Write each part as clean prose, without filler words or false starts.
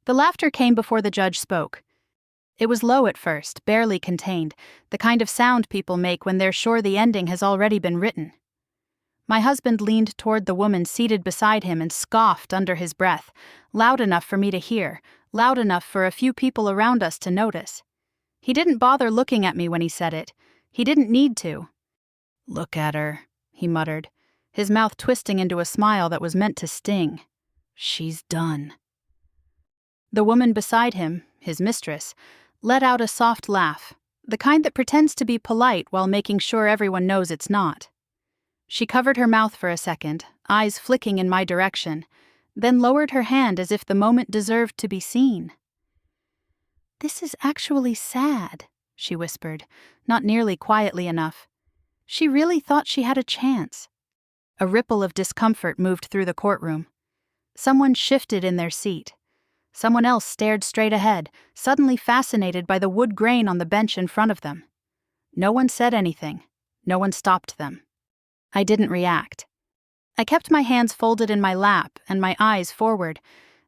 The laughter came before the judge spoke. It was low at first, barely contained, the kind of sound people make when they're sure the ending has already been written. My husband leaned toward the woman seated beside him and scoffed under his breath, loud enough for me to hear, loud enough for a few people around us to notice. He didn't bother looking at me when he said it. He didn't need to. "Look at her," he muttered, his mouth twisting into a smile that was meant to sting. "She's done." The woman beside him, his mistress, let out a soft laugh, the kind that pretends to be polite while making sure everyone knows it's not. She covered her mouth for a second, eyes flicking in my direction, then lowered her hand as if the moment deserved to be seen. "This is actually sad," she whispered, not nearly quietly enough. She really thought she had a chance. A ripple of discomfort moved through the courtroom. Someone shifted in their seat. Someone else stared straight ahead, suddenly fascinated by the wood grain on the bench in front of them. No one said anything. No one stopped them. I didn't react. I kept my hands folded in my lap and my eyes forward,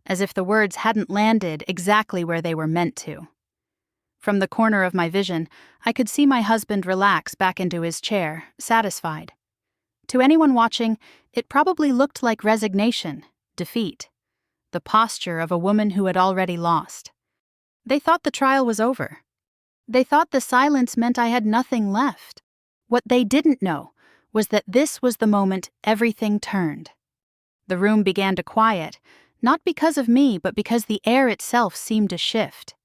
as if the words hadn't landed exactly where they were meant to. From the corner of my vision, I could see my husband relax back into his chair, satisfied. To anyone watching, it probably looked like resignation, defeat, the posture of a woman who had already lost. They thought the trial was over. They thought the silence meant I had nothing left. What they didn't know was that this was the moment everything turned. The room began to quiet, not because of me, but because the air itself seemed to shift.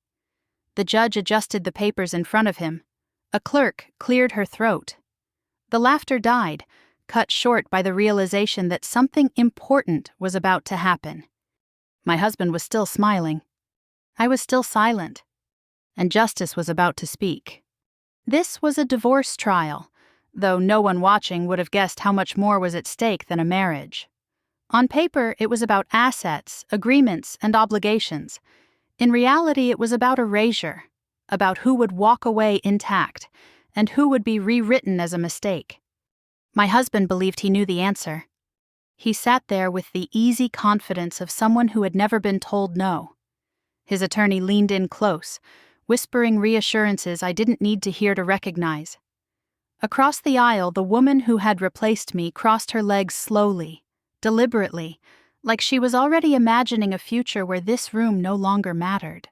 The judge adjusted the papers in front of him. A clerk cleared her throat. The laughter died, cut short by the realization that something important was about to happen. My husband was still smiling. I was still silent. And justice was about to speak. This was a divorce trial, though no one watching would have guessed how much more was at stake than a marriage. On paper, it was about assets, agreements, and obligations. In reality, it was about erasure, about who would walk away intact, and who would be rewritten as a mistake. My husband believed he knew the answer. He sat there with the easy confidence of someone who had never been told no. His attorney leaned in close, whispering reassurances I didn't need to hear to recognize. Across the aisle, the woman who had replaced me crossed her legs slowly, deliberately, like she was already imagining a future where this room no longer mattered.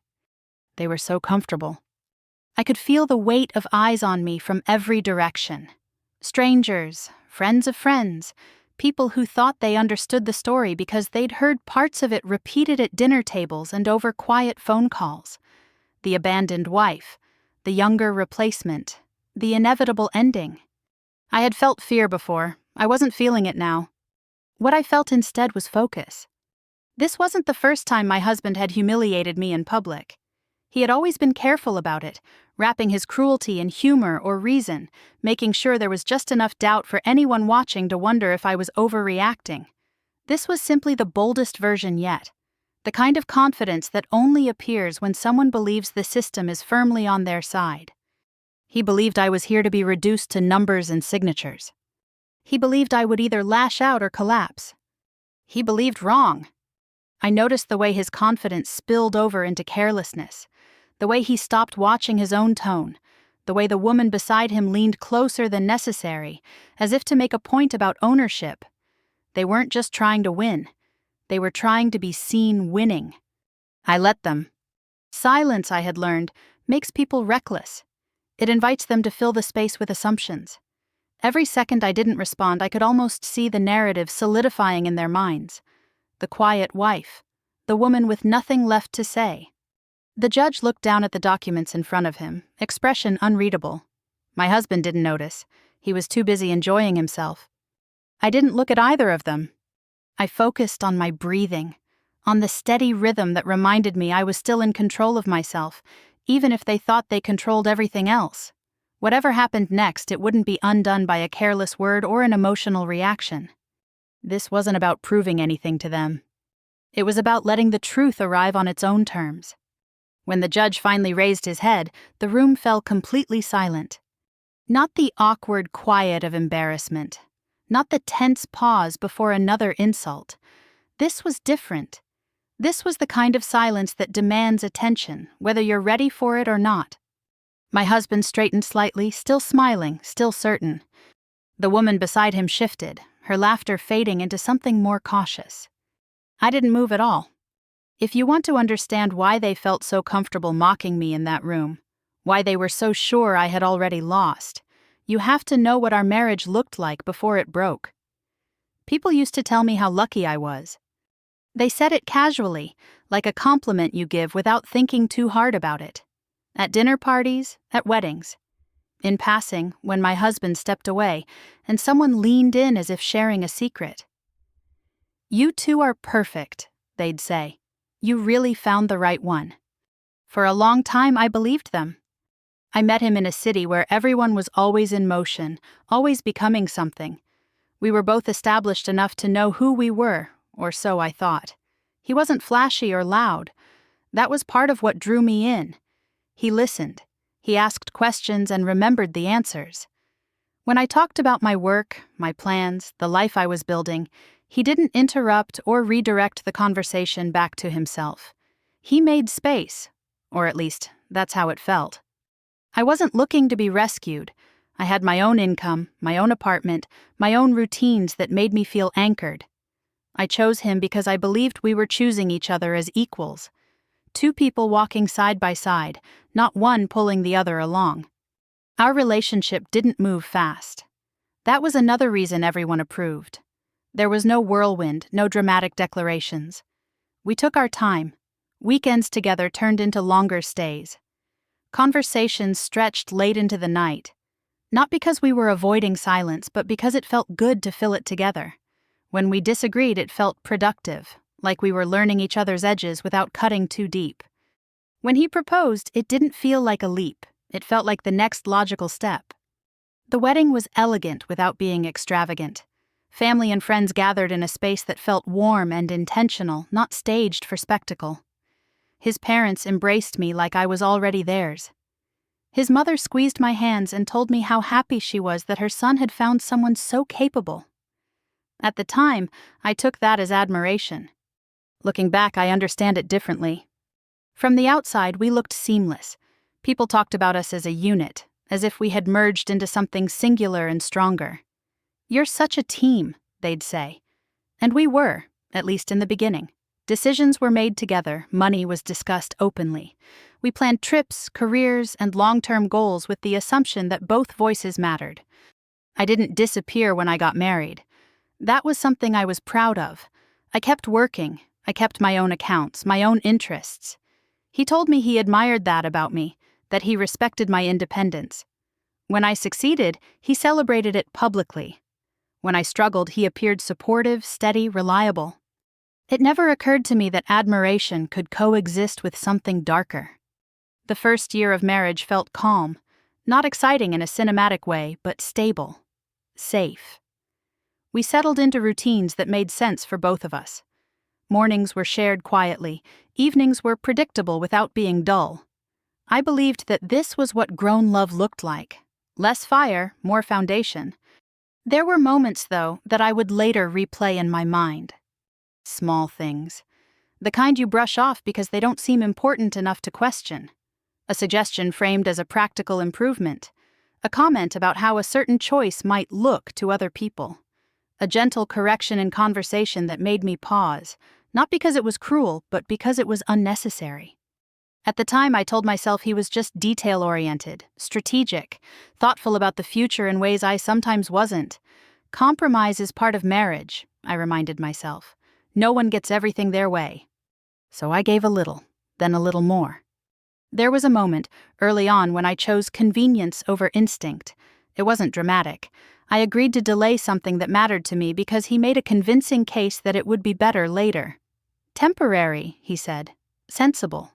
They were so comfortable. I could feel the weight of eyes on me from every direction. Strangers, friends of friends, people who thought they understood the story because they'd heard parts of it repeated at dinner tables and over quiet phone calls. The abandoned wife, the younger replacement, the inevitable ending. I had felt fear before. I wasn't feeling it now. What I felt instead was focus. This wasn't the first time my husband had humiliated me in public. He had always been careful about it, wrapping his cruelty in humor or reason, making sure there was just enough doubt for anyone watching to wonder if I was overreacting. This was simply the boldest version yet, the kind of confidence that only appears when someone believes the system is firmly on their side. He believed I was here to be reduced to numbers and signatures. He believed I would either lash out or collapse. He believed wrong. I noticed the way his confidence spilled over into carelessness, the way he stopped watching his own tone, the way the woman beside him leaned closer than necessary, as if to make a point about ownership. They weren't just trying to win. They were trying to be seen winning. I let them. Silence, I had learned, makes people reckless. It invites them to fill the space with assumptions. Every second I didn't respond, I could almost see the narrative solidifying in their minds. The quiet wife, the woman with nothing left to say. The judge looked down at the documents in front of him, expression unreadable. My husband didn't notice. He was too busy enjoying himself. I didn't look at either of them. I focused on my breathing, on the steady rhythm that reminded me I was still in control of myself, even if they thought they controlled everything else. Whatever happened next, it wouldn't be undone by a careless word or an emotional reaction. This wasn't about proving anything to them. It was about letting the truth arrive on its own terms. When the judge finally raised his head, the room fell completely silent. Not the awkward quiet of embarrassment, not the tense pause before another insult. This was different. This was the kind of silence that demands attention, whether you're ready for it or not. My husband straightened slightly, still smiling, still certain. The woman beside him shifted, her laughter fading into something more cautious. I didn't move at all. If you want to understand why they felt so comfortable mocking me in that room, why they were so sure I had already lost, you have to know what our marriage looked like before it broke. People used to tell me how lucky I was. They said it casually, like a compliment you give without thinking too hard about it. At dinner parties, at weddings. In passing, when my husband stepped away, and someone leaned in as if sharing a secret. "You two are perfect," they'd say. "You really found the right one." For a long time, I believed them. I met him in a city where everyone was always in motion, always becoming something. We were both established enough to know who we were, or so I thought. He wasn't flashy or loud. That was part of what drew me in. He listened. He asked questions and remembered the answers. When I talked about my work, my plans, the life I was building, he didn't interrupt or redirect the conversation back to himself. He made space, or at least, that's how it felt. I wasn't looking to be rescued. I had my own income, my own apartment, my own routines that made me feel anchored. I chose him because I believed we were choosing each other as equals. Two people walking side by side, not one pulling the other along. Our relationship didn't move fast. That was another reason everyone approved. There was no whirlwind, no dramatic declarations. We took our time. Weekends together turned into longer stays. Conversations stretched late into the night. Not because we were avoiding silence, but because it felt good to fill it together. When we disagreed, it felt productive, like we were learning each other's edges without cutting too deep. When he proposed, it didn't feel like a leap. It felt like the next logical step. The wedding was elegant without being extravagant. Family and friends gathered in a space that felt warm and intentional, not staged for spectacle. His parents embraced me like I was already theirs. His mother squeezed my hands and told me how happy she was that her son had found someone so capable. At the time, I took that as admiration. Looking back, I understand it differently. From the outside, we looked seamless. People talked about us as a unit, as if we had merged into something singular and stronger. "You're such a team," they'd say. And we were, at least in the beginning. Decisions were made together, money was discussed openly. We planned trips, careers, and long-term goals with the assumption that both voices mattered. I didn't disappear when I got married. That was something I was proud of. I kept working. I kept my own accounts, my own interests. He told me he admired that about me, that he respected my independence. When I succeeded, he celebrated it publicly. When I struggled, he appeared supportive, steady, reliable. It never occurred to me that admiration could coexist with something darker. The first year of marriage felt calm, not exciting in a cinematic way, but stable, safe. We settled into routines that made sense for both of us. Mornings were shared quietly, evenings were predictable without being dull. I believed that this was what grown love looked like. Less fire, more foundation. There were moments, though, that I would later replay in my mind. Small things. The kind you brush off because they don't seem important enough to question. A suggestion framed as a practical improvement. A comment about how a certain choice might look to other people. A gentle correction in conversation that made me pause, not because it was cruel, but because it was unnecessary. At the time, I told myself he was just detail-oriented, strategic, thoughtful about the future in ways I sometimes wasn't. Compromise is part of marriage, I reminded myself. No one gets everything their way. So I gave a little, then a little more. There was a moment, early on, when I chose convenience over instinct. It wasn't dramatic. I agreed to delay something that mattered to me because he made a convincing case that it would be better later. Temporary, he said. Sensible.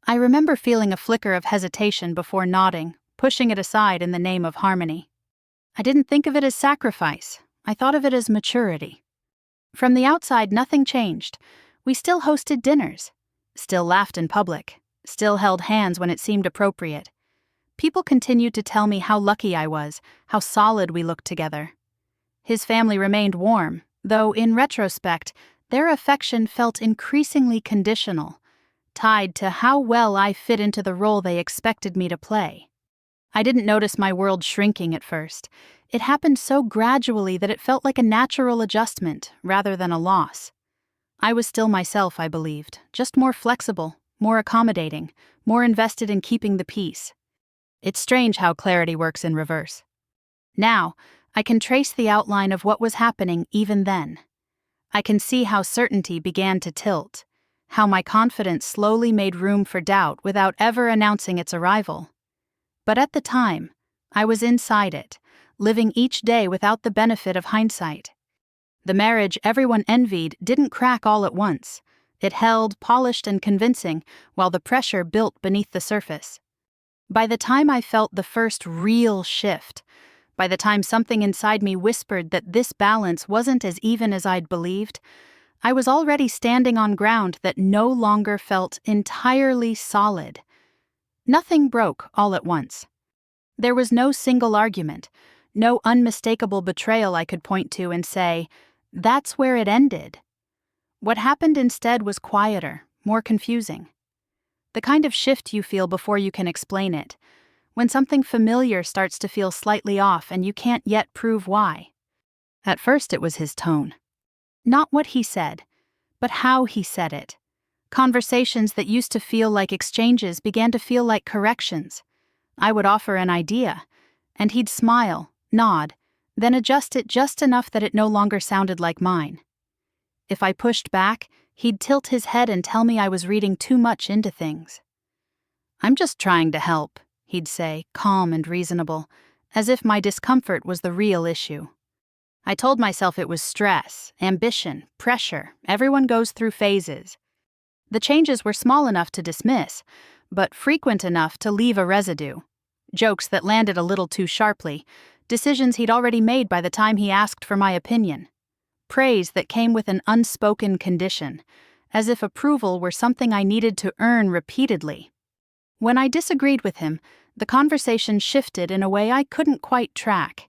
I remember feeling a flicker of hesitation before nodding, pushing it aside in the name of harmony. I didn't think of it as sacrifice. I thought of it as maturity. From the outside, nothing changed. We still hosted dinners, still laughed in public, still held hands when it seemed appropriate. People continued to tell me how lucky I was, how solid we looked together. His family remained warm, though in retrospect, Their affection felt increasingly conditional, tied to how well I fit into the role they expected me to play. I didn't notice my world shrinking at first. It happened so gradually that it felt like a natural adjustment rather than a loss. I was still myself, I believed, just more flexible, more accommodating, more invested in keeping the peace. It's strange how clarity works in reverse. Now, I can trace the outline of what was happening even then. I can see how certainty began to tilt, how my confidence slowly made room for doubt without ever announcing its arrival. But at the time, I was inside it, living each day without the benefit of hindsight. The marriage everyone envied didn't crack all at once. It held, polished and convincing, while the pressure built beneath the surface. By the time I felt the first real shift, by the time something inside me whispered that this balance wasn't as even as I'd believed, I was already standing on ground that no longer felt entirely solid. Nothing broke all at once. There was no single argument, no unmistakable betrayal I could point to and say, "That's where it ended." What happened instead was quieter, more confusing. The kind of shift you feel before you can explain it, when something familiar starts to feel slightly off and you can't yet prove why. At first it was his tone. Not what he said, but how he said it. Conversations that used to feel like exchanges began to feel like corrections. I would offer an idea, and he'd smile, nod, then adjust it just enough that it no longer sounded like mine. If I pushed back, he'd tilt his head and tell me I was reading too much into things. "I'm just trying to help," he'd say, calm and reasonable, as if my discomfort was the real issue. I told myself it was stress, ambition, pressure. Everyone goes through phases. The changes were small enough to dismiss, but frequent enough to leave a residue. Jokes that landed a little too sharply, decisions he'd already made by the time he asked for my opinion. Praise that came with an unspoken condition, as if approval were something I needed to earn repeatedly. When I disagreed with him, the conversation shifted in a way I couldn't quite track.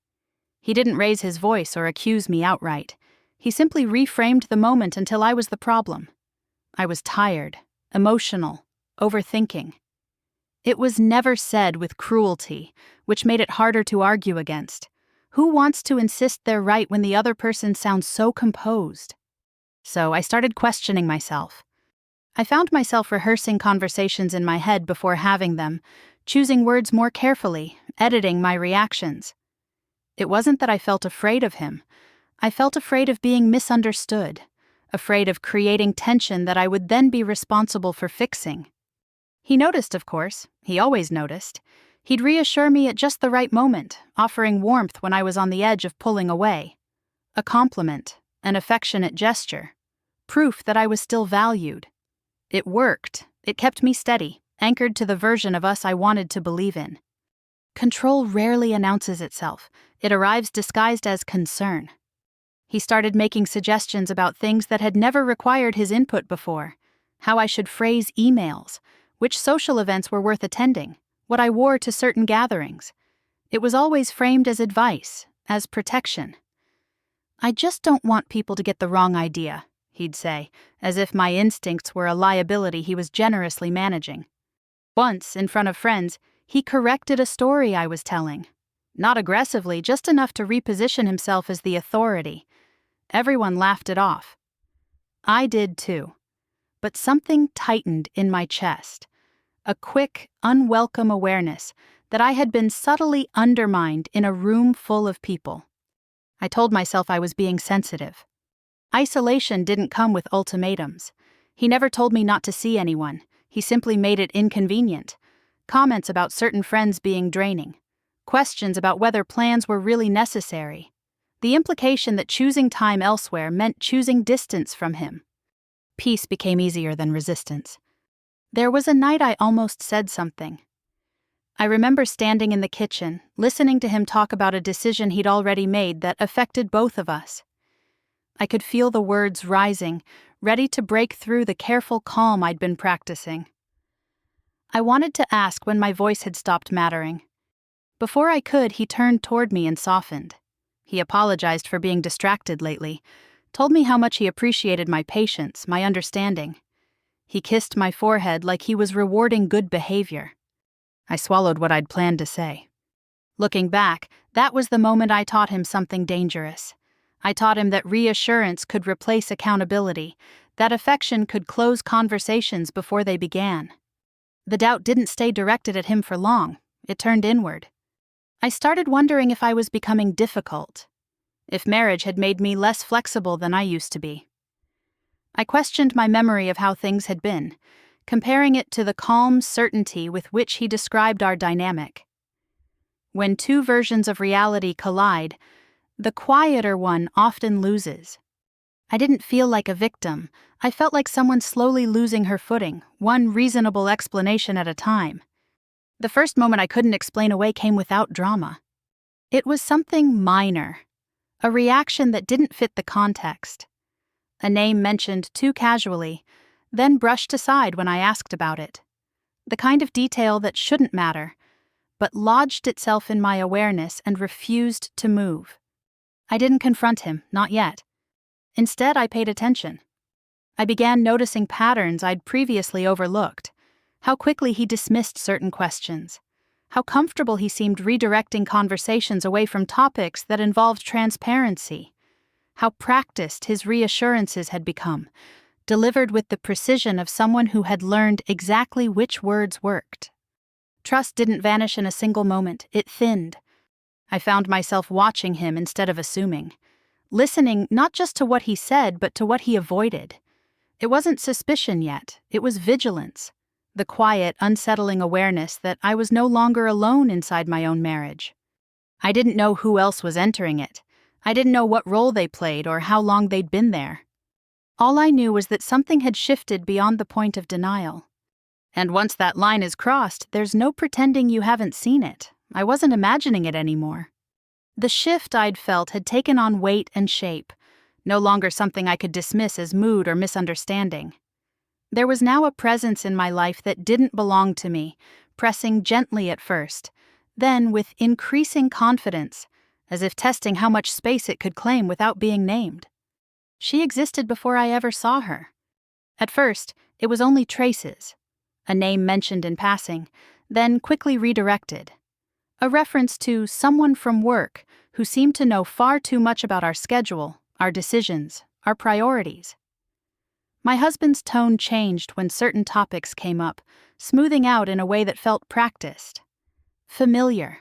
He didn't raise his voice or accuse me outright. He simply reframed the moment until I was the problem. I was tired, emotional, overthinking. It was never said with cruelty, which made it harder to argue against. Who wants to insist they're right when the other person sounds so composed? So I started questioning myself. I found myself rehearsing conversations in my head before having them, choosing words more carefully, editing my reactions. It wasn't that I felt afraid of him. I felt afraid of being misunderstood, afraid of creating tension that I would then be responsible for fixing. He noticed, of course. He always noticed. He'd reassure me at just the right moment, offering warmth when I was on the edge of pulling away. A compliment, an affectionate gesture, proof that I was still valued. It worked. It kept me steady, anchored to the version of us I wanted to believe in. Control rarely announces itself. It arrives disguised as concern. He started making suggestions about things that had never required his input before. How I should phrase emails, which social events were worth attending, what I wore to certain gatherings. It was always framed as advice, as protection. "I just don't want people to get the wrong idea," he'd say, as if my instincts were a liability he was generously managing. Once, in front of friends, he corrected a story I was telling. Not aggressively, just enough to reposition himself as the authority. Everyone laughed it off. I did too. But something tightened in my chest. A quick, unwelcome awareness that I had been subtly undermined in a room full of people. I told myself I was being sensitive. Isolation didn't come with ultimatums. He never told me not to see anyone. He simply made it inconvenient. Comments about certain friends being draining. Questions about whether plans were really necessary. The implication that choosing time elsewhere meant choosing distance from him. Peace became easier than resistance. There was a night I almost said something. I remember standing in the kitchen, listening to him talk about a decision he'd already made that affected both of us. I could feel the words rising, ready to break through the careful calm I'd been practicing. I wanted to ask when my voice had stopped mattering. Before I could, he turned toward me and softened. He apologized for being distracted lately, told me how much he appreciated my patience, my understanding. He kissed my forehead like he was rewarding good behavior. I swallowed what I'd planned to say. Looking back, that was the moment I taught him something dangerous. I taught him that reassurance could replace accountability, that affection could close conversations before they began. The doubt didn't stay directed at him for long. It turned inward. I started wondering if I was becoming difficult, if marriage had made me less flexible than I used to be. I questioned my memory of how things had been, comparing it to the calm certainty with which he described our dynamic. When two versions of reality collide, the quieter one often loses. I didn't feel like a victim. I felt like someone slowly losing her footing, one reasonable explanation at a time. The first moment I couldn't explain away came without drama. It was something minor, a reaction that didn't fit the context. A name mentioned too casually, then brushed aside when I asked about it. The kind of detail that shouldn't matter, but lodged itself in my awareness and refused to move. I didn't confront him, not yet. Instead, I paid attention. I began noticing patterns I'd previously overlooked, how quickly he dismissed certain questions, how comfortable he seemed redirecting conversations away from topics that involved transparency, how practiced his reassurances had become, delivered with the precision of someone who had learned exactly which words worked. Trust didn't vanish in a single moment, it thinned. I found myself watching him instead of assuming, listening not just to what he said but to what he avoided. It wasn't suspicion yet, it was vigilance, the quiet, unsettling awareness that I was no longer alone inside my own marriage. I didn't know who else was entering it. I didn't know what role they played or how long they'd been there. All I knew was that something had shifted beyond the point of denial. And once that line is crossed, there's no pretending you haven't seen it. I wasn't imagining it anymore. The shift I'd felt had taken on weight and shape, no longer something I could dismiss as mood or misunderstanding. There was now a presence in my life that didn't belong to me, pressing gently at first, then with increasing confidence, as if testing how much space it could claim without being named. She existed before I ever saw her. At first, it was only traces, a name mentioned in passing, then quickly redirected. A reference to someone from work who seemed to know far too much about our schedule, our decisions, our priorities. My husband's tone changed when certain topics came up, smoothing out in a way that felt practiced. Familiar.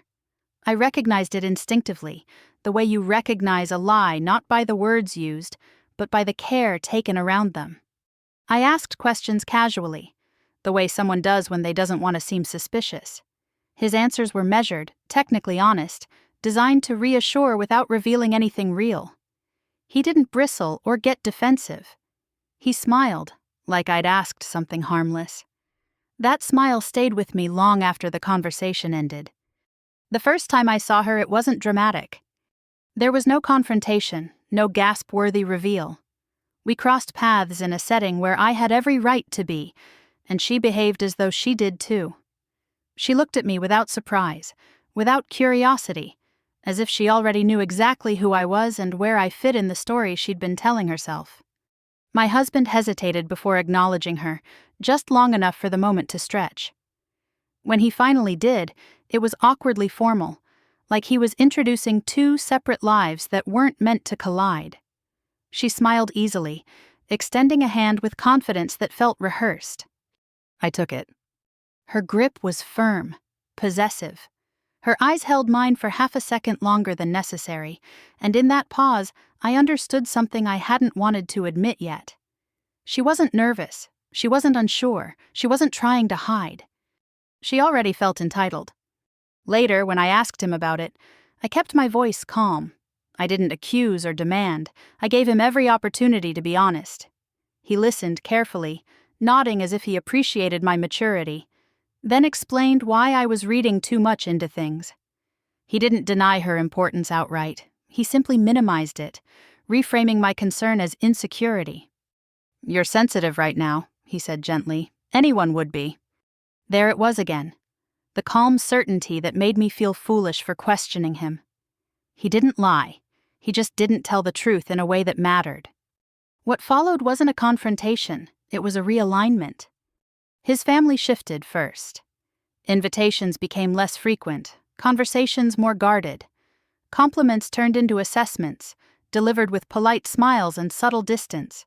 I recognized it instinctively, the way you recognize a lie not by the words used, but by the care taken around them. I asked questions casually, the way someone does when they doesn't want to seem suspicious. His answers were measured, technically honest, designed to reassure without revealing anything real. He didn't bristle or get defensive. He smiled, like I'd asked something harmless. That smile stayed with me long after the conversation ended. The first time I saw her, it wasn't dramatic. There was no confrontation, no gasp-worthy reveal. We crossed paths in a setting where I had every right to be, and she behaved as though she did too. She looked at me without surprise, without curiosity, as if she already knew exactly who I was and where I fit in the story she'd been telling herself. My husband hesitated before acknowledging her, just long enough for the moment to stretch. When he finally did, it was awkwardly formal, like he was introducing two separate lives that weren't meant to collide. She smiled easily, extending a hand with confidence that felt rehearsed. I took it. Her grip was firm, possessive. Her eyes held mine for half a second longer than necessary, and in that pause, I understood something I hadn't wanted to admit yet. She wasn't nervous, she wasn't unsure, she wasn't trying to hide. She already felt entitled. Later, when I asked him about it, I kept my voice calm. I didn't accuse or demand. I gave him every opportunity to be honest. He listened carefully, nodding as if he appreciated my maturity, then explained why I was reading too much into things. He didn't deny her importance outright. He simply minimized it, reframing my concern as insecurity. "You're sensitive right now," he said gently. "Anyone would be." There it was again, the calm certainty that made me feel foolish for questioning him. He didn't lie. He just didn't tell the truth in a way that mattered. What followed wasn't a confrontation, it was a realignment. His family shifted first. Invitations became less frequent, conversations more guarded. Compliments turned into assessments, delivered with polite smiles and subtle distance.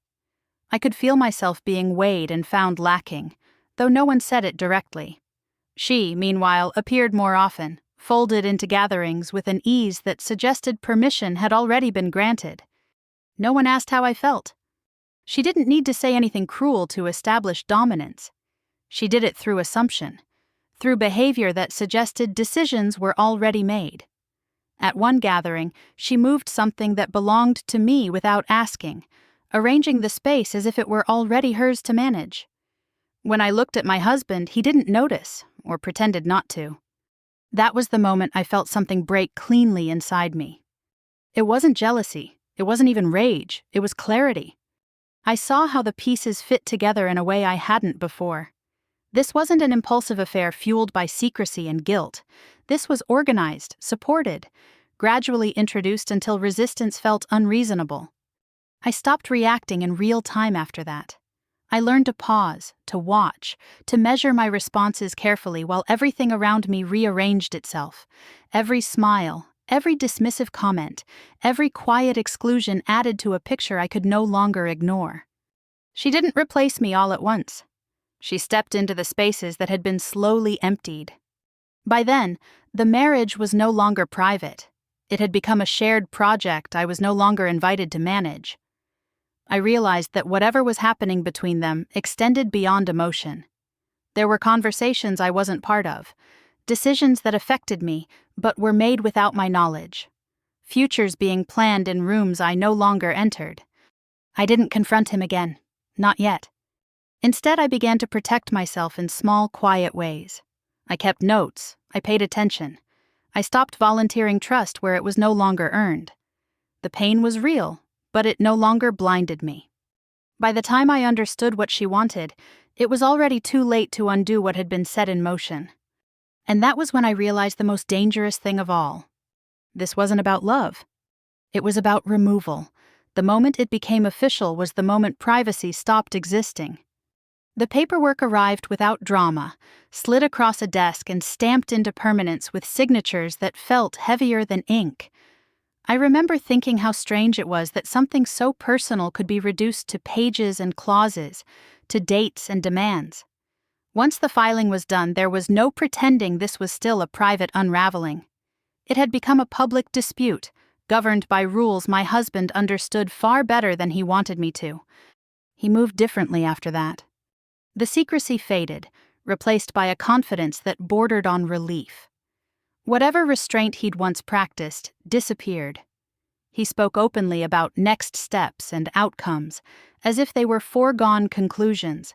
I could feel myself being weighed and found lacking, though no one said it directly. She, meanwhile, appeared more often, folded into gatherings with an ease that suggested permission had already been granted. No one asked how I felt. She didn't need to say anything cruel to establish dominance. She did it through assumption, through behavior that suggested decisions were already made. At one gathering, she moved something that belonged to me without asking, arranging the space as if it were already hers to manage. When I looked at my husband, he didn't notice, or pretended not to. That was the moment I felt something break cleanly inside me. It wasn't jealousy, it wasn't even rage, it was clarity. I saw how the pieces fit together in a way I hadn't before. This wasn't an impulsive affair fueled by secrecy and guilt. This was organized, supported, gradually introduced until resistance felt unreasonable. I stopped reacting in real time after that. I learned to pause, to watch, to measure my responses carefully while everything around me rearranged itself. Every smile, every dismissive comment, every quiet exclusion added to a picture I could no longer ignore. She didn't replace me all at once. She stepped into the spaces that had been slowly emptied. By then, the marriage was no longer private. It had become a shared project I was no longer invited to manage. I realized that whatever was happening between them extended beyond emotion. There were conversations I wasn't part of, decisions that affected me but were made without my knowledge, futures being planned in rooms I no longer entered. I didn't confront him again, not yet. Instead, I began to protect myself in small, quiet ways. I kept notes, I paid attention. I stopped volunteering trust where it was no longer earned. The pain was real, but it no longer blinded me. By the time I understood what she wanted, it was already too late to undo what had been set in motion. And that was when I realized the most dangerous thing of all. This wasn't about love. It was about removal. The moment it became official was the moment privacy stopped existing. The paperwork arrived without drama, slid across a desk and stamped into permanence with signatures that felt heavier than ink. I remember thinking how strange it was that something so personal could be reduced to pages and clauses, to dates and demands. Once the filing was done, there was no pretending this was still a private unraveling. It had become a public dispute, governed by rules my husband understood far better than he wanted me to. He moved differently after that. The secrecy faded, replaced by a confidence that bordered on relief. Whatever restraint he'd once practiced disappeared. He spoke openly about next steps and outcomes, as if they were foregone conclusions,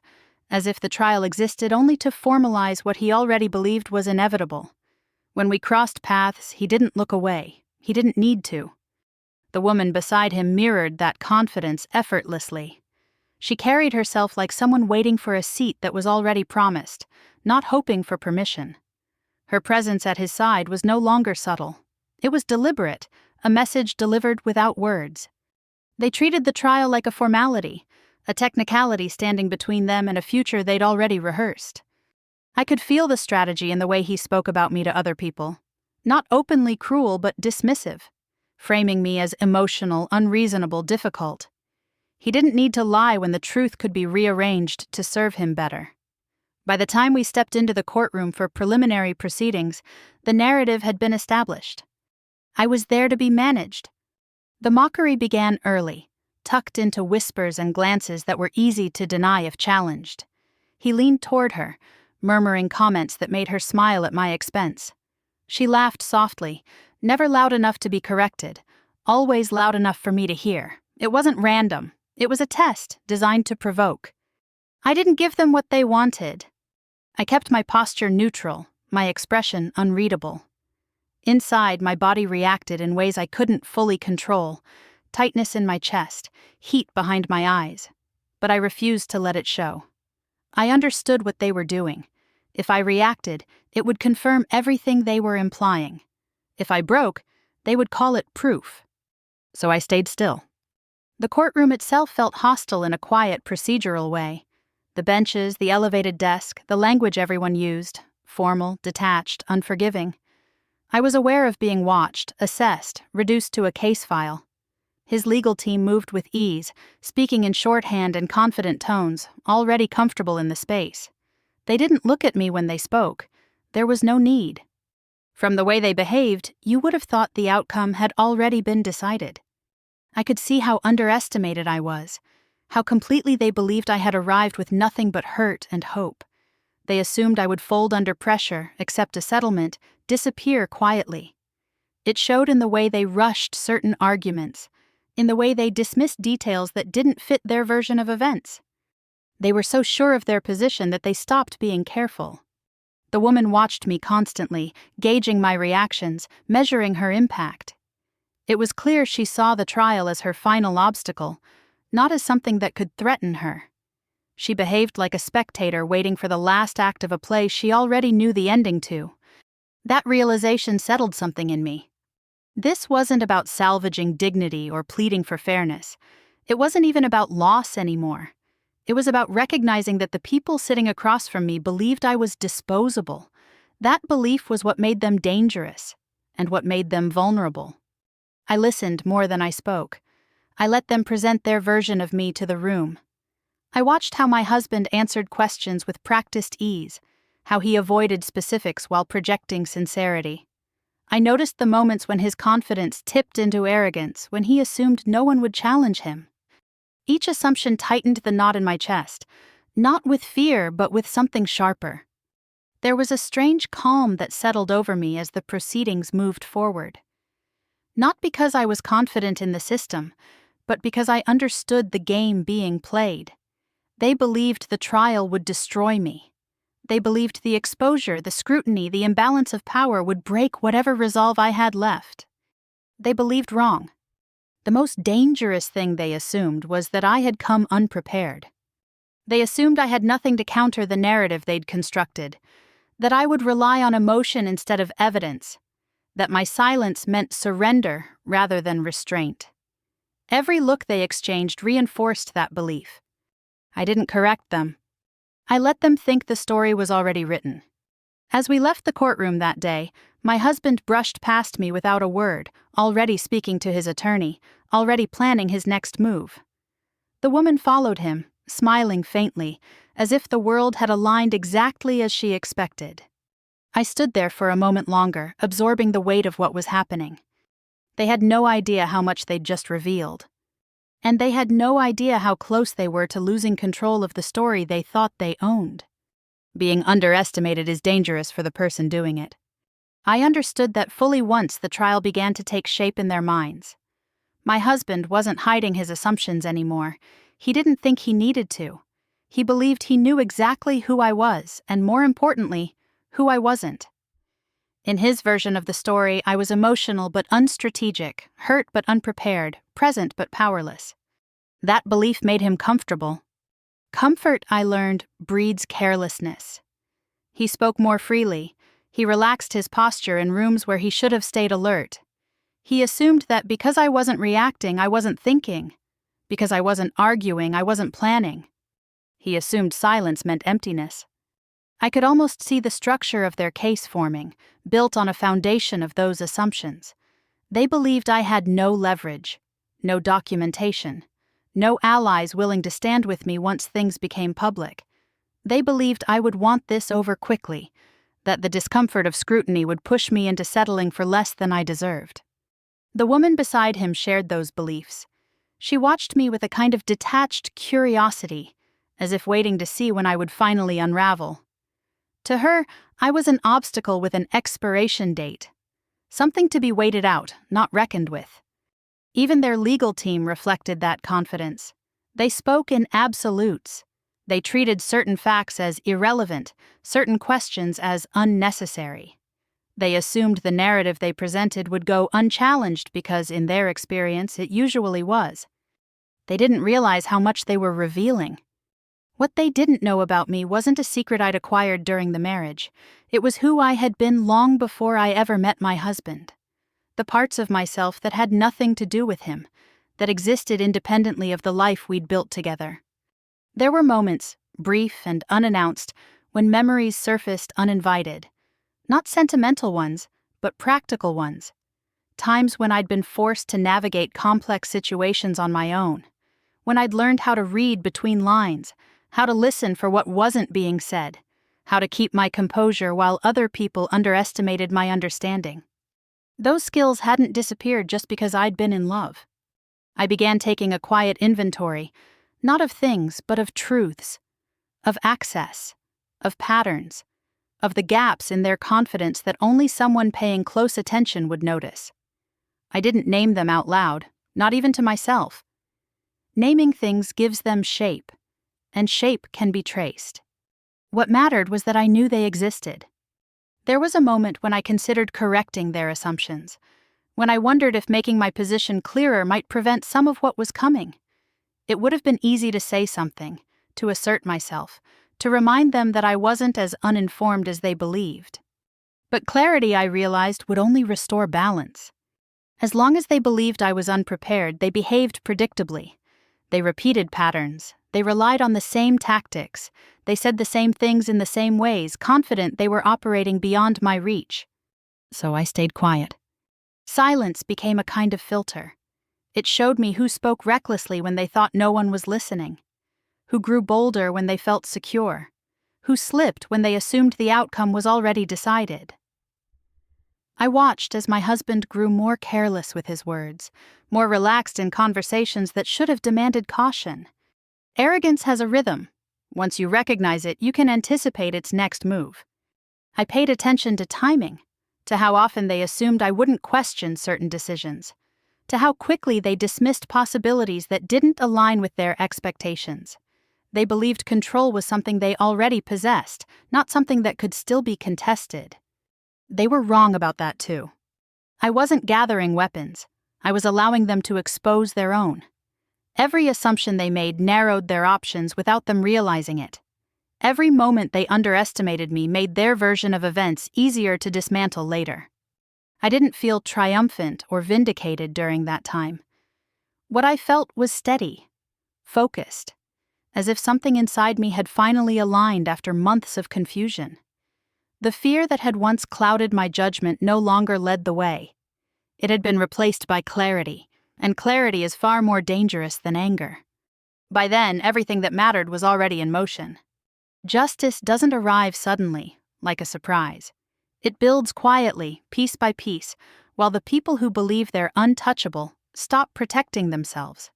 as if the trial existed only to formalize what he already believed was inevitable. When we crossed paths, he didn't look away. He didn't need to. The woman beside him mirrored that confidence effortlessly. She carried herself like someone waiting for a seat that was already promised, not hoping for permission. Her presence at his side was no longer subtle. It was deliberate, a message delivered without words. They treated the trial like a formality, a technicality standing between them and a future they'd already rehearsed. I could feel the strategy in the way he spoke about me to other people. Not openly cruel, but dismissive, framing me as emotional, unreasonable, difficult. He didn't need to lie when the truth could be rearranged to serve him better. By the time we stepped into the courtroom for preliminary proceedings, the narrative had been established. I was there to be managed. The mockery began early, tucked into whispers and glances that were easy to deny if challenged. He leaned toward her, murmuring comments that made her smile at my expense. She laughed softly, never loud enough to be corrected, always loud enough for me to hear. It wasn't random. It was a test designed to provoke. I didn't give them what they wanted. I kept my posture neutral, my expression unreadable. Inside, my body reacted in ways I couldn't fully control, tightness in my chest, heat behind my eyes. But I refused to let it show. I understood what they were doing. If I reacted, it would confirm everything they were implying. If I broke, they would call it proof. So I stayed still. The courtroom itself felt hostile in a quiet, procedural way. The benches, the elevated desk, the language everyone used, formal, detached, unforgiving. I was aware of being watched, assessed, reduced to a case file. His legal team moved with ease, speaking in shorthand and confident tones, already comfortable in the space. They didn't look at me when they spoke. There was no need. From the way they behaved, you would have thought the outcome had already been decided. I could see how underestimated I was, how completely they believed I had arrived with nothing but hurt and hope. They assumed I would fold under pressure, accept a settlement, disappear quietly. It showed in the way they rushed certain arguments, in the way they dismissed details that didn't fit their version of events. They were so sure of their position that they stopped being careful. The woman watched me constantly, gauging my reactions, measuring her impact. It was clear she saw the trial as her final obstacle, not as something that could threaten her. She behaved like a spectator waiting for the last act of a play she already knew the ending to. That realization settled something in me. This wasn't about salvaging dignity or pleading for fairness. It wasn't even about loss anymore. It was about recognizing that the people sitting across from me believed I was disposable. That belief was what made them dangerous, and what made them vulnerable. I listened more than I spoke. I let them present their version of me to the room. I watched how my husband answered questions with practiced ease, how he avoided specifics while projecting sincerity. I noticed the moments when his confidence tipped into arrogance, when he assumed no one would challenge him. Each assumption tightened the knot in my chest, not with fear, but with something sharper. There was a strange calm that settled over me as the proceedings moved forward. Not because I was confident in the system, but because I understood the game being played. They believed the trial would destroy me. They believed the exposure, the scrutiny, the imbalance of power would break whatever resolve I had left. They believed wrong. The most dangerous thing they assumed was that I had come unprepared. They assumed I had nothing to counter the narrative they'd constructed, that I would rely on emotion instead of evidence, that my silence meant surrender rather than restraint. Every look they exchanged reinforced that belief. I didn't correct them. I let them think the story was already written. As we left the courtroom that day, my husband brushed past me without a word, already speaking to his attorney, already planning his next move. The woman followed him, smiling faintly, as if the world had aligned exactly as she expected. I stood there for a moment longer, absorbing the weight of what was happening. They had no idea how much they'd just revealed. And they had no idea how close they were to losing control of the story they thought they owned. Being underestimated is dangerous for the person doing it. I understood that fully once the trial began to take shape in their minds. My husband wasn't hiding his assumptions anymore. He didn't think he needed to. He believed he knew exactly who I was, and more importantly, who I wasn't. In his version of the story, I was emotional but unstrategic, hurt but unprepared, present but powerless. That belief made him comfortable. Comfort, I learned, breeds carelessness. He spoke more freely. He relaxed his posture in rooms where he should have stayed alert. He assumed that because I wasn't reacting, I wasn't thinking. Because I wasn't arguing, I wasn't planning. He assumed silence meant emptiness. I could almost see the structure of their case forming, built on a foundation of those assumptions. They believed I had no leverage, no documentation, no allies willing to stand with me once things became public. They believed I would want this over quickly, that the discomfort of scrutiny would push me into settling for less than I deserved. The woman beside him shared those beliefs. She watched me with a kind of detached curiosity, as if waiting to see when I would finally unravel. To her, I was an obstacle with an expiration date, something to be waited out, not reckoned with. Even their legal team reflected that confidence. They spoke in absolutes. They treated certain facts as irrelevant, certain questions as unnecessary. They assumed the narrative they presented would go unchallenged because, in their experience, it usually was. They didn't realize how much they were revealing. What they didn't know about me wasn't a secret I'd acquired during the marriage. It was who I had been long before I ever met my husband. The parts of myself that had nothing to do with him, that existed independently of the life we'd built together. There were moments, brief and unannounced, when memories surfaced uninvited. Not sentimental ones, but practical ones. Times when I'd been forced to navigate complex situations on my own. When I'd learned how to read between lines, how to listen for what wasn't being said, how to keep my composure while other people underestimated my understanding. Those skills hadn't disappeared just because I'd been in love. I began taking a quiet inventory, not of things, but of truths, of access, of patterns, of the gaps in their confidence that only someone paying close attention would notice. I didn't name them out loud, not even to myself. Naming things gives them shape, and shape can be traced. What mattered was that I knew they existed. There was a moment when I considered correcting their assumptions, when I wondered if making my position clearer might prevent some of what was coming. It would have been easy to say something, to assert myself, to remind them that I wasn't as uninformed as they believed. But clarity, I realized, would only restore balance. As long as they believed I was unprepared, they behaved predictably. They repeated patterns. They relied on the same tactics. They said the same things in the same ways, confident they were operating beyond my reach. So I stayed quiet. Silence became a kind of filter. It showed me who spoke recklessly when they thought no one was listening, who grew bolder when they felt secure, who slipped when they assumed the outcome was already decided. I watched as my husband grew more careless with his words, more relaxed in conversations that should have demanded caution. Arrogance has a rhythm. Once you recognize it, you can anticipate its next move. I paid attention to timing, to how often they assumed I wouldn't question certain decisions, to how quickly they dismissed possibilities that didn't align with their expectations. They believed control was something they already possessed, not something that could still be contested. They were wrong about that too. I wasn't gathering weapons. I was allowing them to expose their own. Every assumption they made narrowed their options without them realizing it. Every moment they underestimated me made their version of events easier to dismantle later. I didn't feel triumphant or vindicated during that time. What I felt was steady, focused, as if something inside me had finally aligned after months of confusion. The fear that had once clouded my judgment no longer led the way. It had been replaced by clarity, and clarity is far more dangerous than anger. By then, everything that mattered was already in motion. Justice doesn't arrive suddenly, like a surprise. It builds quietly, piece by piece, while the people who believe they're untouchable stop protecting themselves.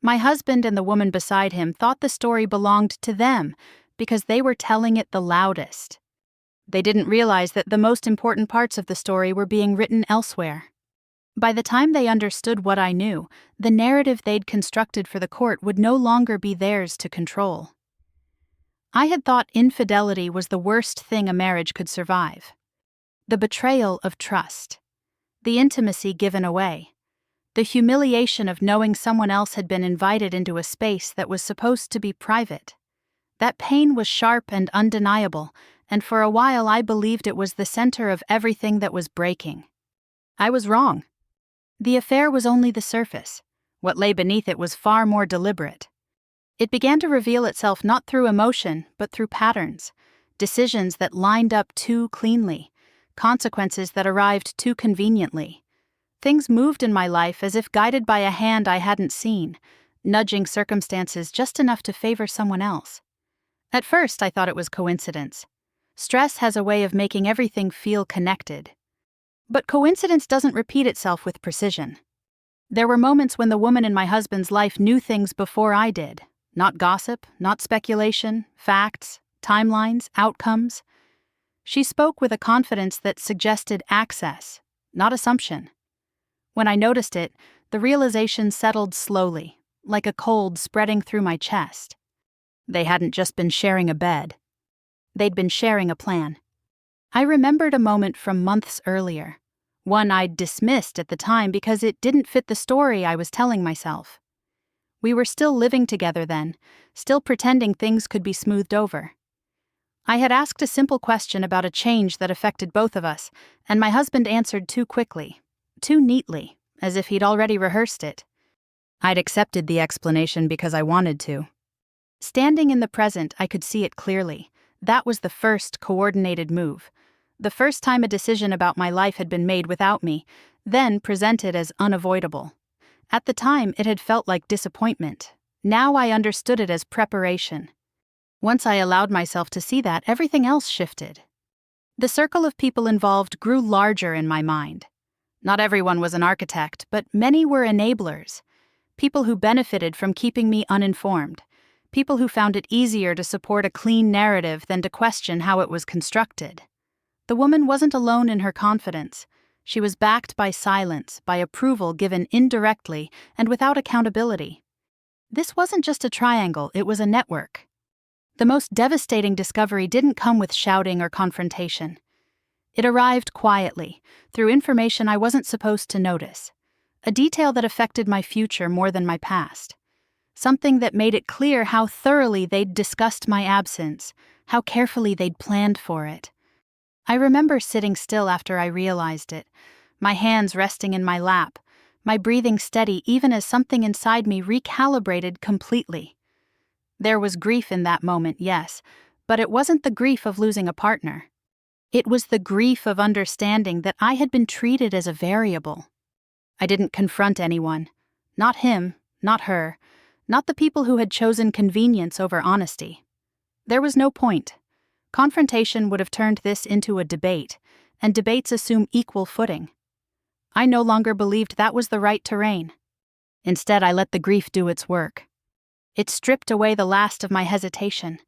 My husband and the woman beside him thought the story belonged to them because they were telling it the loudest. They didn't realize that the most important parts of the story were being written elsewhere. By the time they understood what I knew, the narrative they'd constructed for the court would no longer be theirs to control. I had thought infidelity was the worst thing a marriage could survive. The betrayal of trust. The intimacy given away. The humiliation of knowing someone else had been invited into a space that was supposed to be private. That pain was sharp and undeniable, and for a while I believed it was the center of everything that was breaking. I was wrong. The affair was only the surface. What lay beneath it was far more deliberate. It began to reveal itself not through emotion, but through patterns, decisions that lined up too cleanly, consequences that arrived too conveniently. Things moved in my life as if guided by a hand I hadn't seen, nudging circumstances just enough to favor someone else. At first, I thought it was coincidence. Stress has a way of making everything feel connected. But coincidence doesn't repeat itself with precision. There were moments when the woman in my husband's life knew things before I did. Not gossip, not speculation, facts, timelines, outcomes. She spoke with a confidence that suggested access, not assumption. When I noticed it, the realization settled slowly, like a cold spreading through my chest. They hadn't just been sharing a bed. They'd been sharing a plan. I remembered a moment from months earlier, one I'd dismissed at the time because it didn't fit the story I was telling myself. We were still living together then, still pretending things could be smoothed over. I had asked a simple question about a change that affected both of us, and my husband answered too quickly, too neatly, as if he'd already rehearsed it. I'd accepted the explanation because I wanted to. Standing in the present, I could see it clearly. That was the first coordinated move. The first time a decision about my life had been made without me, then presented as unavoidable. At the time, it had felt like disappointment. Now I understood it as preparation. Once I allowed myself to see that, everything else shifted. The circle of people involved grew larger in my mind. Not everyone was an architect, but many were enablers. People who benefited from keeping me uninformed. People who found it easier to support a clean narrative than to question how it was constructed. The woman wasn't alone in her confidence. She was backed by silence, by approval given indirectly and without accountability. This wasn't just a triangle, it was a network. The most devastating discovery didn't come with shouting or confrontation. It arrived quietly, through information I wasn't supposed to notice. A detail that affected my future more than my past. Something that made it clear how thoroughly they'd discussed my absence, how carefully they'd planned for it. I remember sitting still after I realized it, my hands resting in my lap, my breathing steady even as something inside me recalibrated completely. There was grief in that moment, yes, but it wasn't the grief of losing a partner. It was the grief of understanding that I had been treated as a variable. I didn't confront anyone. Not him, not her, not the people who had chosen convenience over honesty. There was no point. Confrontation would have turned this into a debate, and debates assume equal footing. I no longer believed that was the right terrain. Instead, I let the grief do its work. It stripped away the last of my hesitation,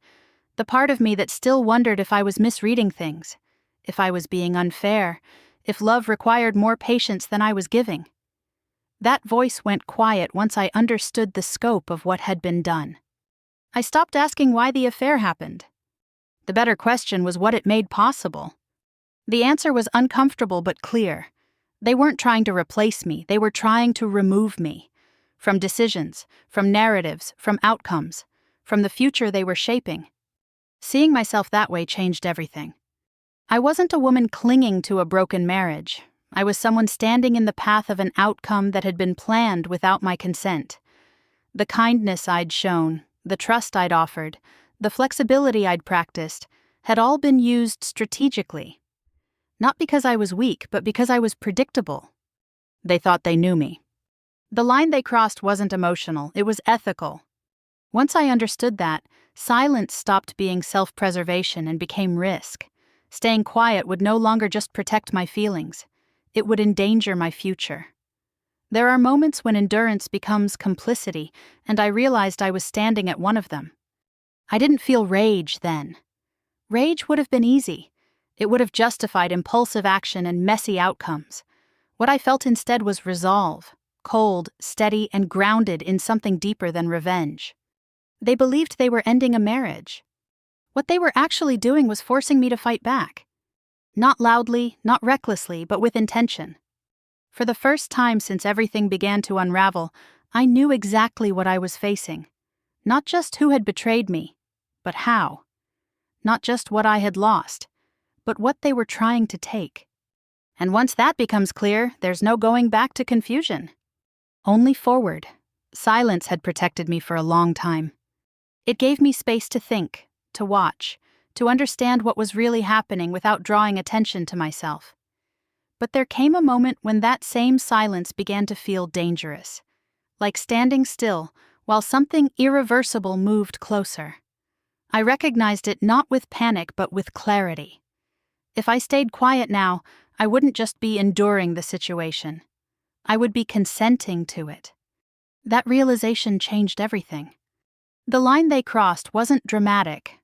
the part of me that still wondered if I was misreading things, if I was being unfair, if love required more patience than I was giving. That voice went quiet once I understood the scope of what had been done. I stopped asking why the affair happened. The better question was what it made possible. The answer was uncomfortable but clear. They weren't trying to replace me, they were trying to remove me. From decisions, from narratives, from outcomes, from the future they were shaping. Seeing myself that way changed everything. I wasn't a woman clinging to a broken marriage. I was someone standing in the path of an outcome that had been planned without my consent. The kindness I'd shown, the trust I'd offered, the flexibility I'd practiced, had all been used strategically. Not because I was weak, but because I was predictable. They thought they knew me. The line they crossed wasn't emotional, it was ethical. Once I understood that, silence stopped being self-preservation and became risk. Staying quiet would no longer just protect my feelings. It would endanger my future. There are moments when endurance becomes complicity, and I realized I was standing at one of them. I didn't feel rage then. Rage would have been easy. It would have justified impulsive action and messy outcomes. What I felt instead was resolve, cold, steady, and grounded in something deeper than revenge. They believed they were ending a marriage. What they were actually doing was forcing me to fight back. Not loudly, not recklessly, but with intention. For the first time since everything began to unravel, I knew exactly what I was facing. Not just who had betrayed me, but how. Not just what I had lost, but what they were trying to take. And once that becomes clear, there's no going back to confusion. Only forward. Silence had protected me for a long time. It gave me space to think, to watch, to understand what was really happening without drawing attention to myself. But there came a moment when that same silence began to feel dangerous, like standing still while something irreversible moved closer. I recognized it not with panic but with clarity. If I stayed quiet now, I wouldn't just be enduring the situation. I would be consenting to it. That realization changed everything. The line they crossed wasn't dramatic,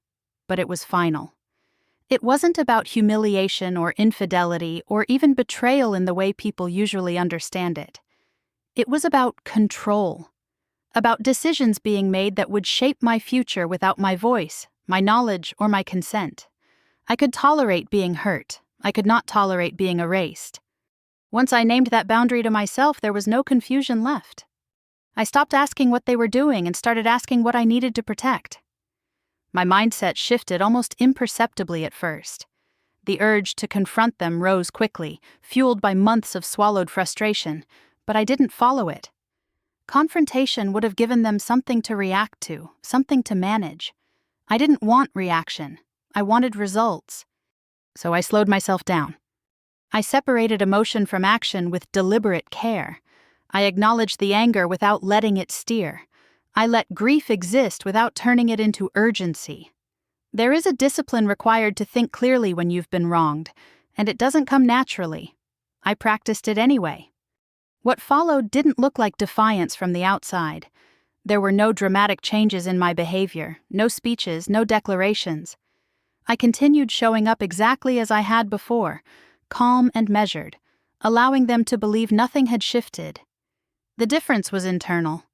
but it was final. It wasn't about humiliation or infidelity or even betrayal in the way people usually understand it. It was about control. About decisions being made that would shape my future without my voice, my knowledge, or my consent. I could tolerate being hurt. I could not tolerate being erased. Once I named that boundary to myself, there was no confusion left. I stopped asking what they were doing and started asking what I needed to protect. My mindset shifted almost imperceptibly at first. The urge to confront them rose quickly, fueled by months of swallowed frustration, but I didn't follow it. Confrontation would have given them something to react to, something to manage. I didn't want reaction. I wanted results. So I slowed myself down. I separated emotion from action with deliberate care. I acknowledged the anger without letting it steer. I let grief exist without turning it into urgency. There is a discipline required to think clearly when you've been wronged, and it doesn't come naturally. I practiced it anyway. What followed didn't look like defiance from the outside. There were no dramatic changes in my behavior, no speeches, no declarations. I continued showing up exactly as I had before, calm and measured, allowing them to believe nothing had shifted. The difference was internal.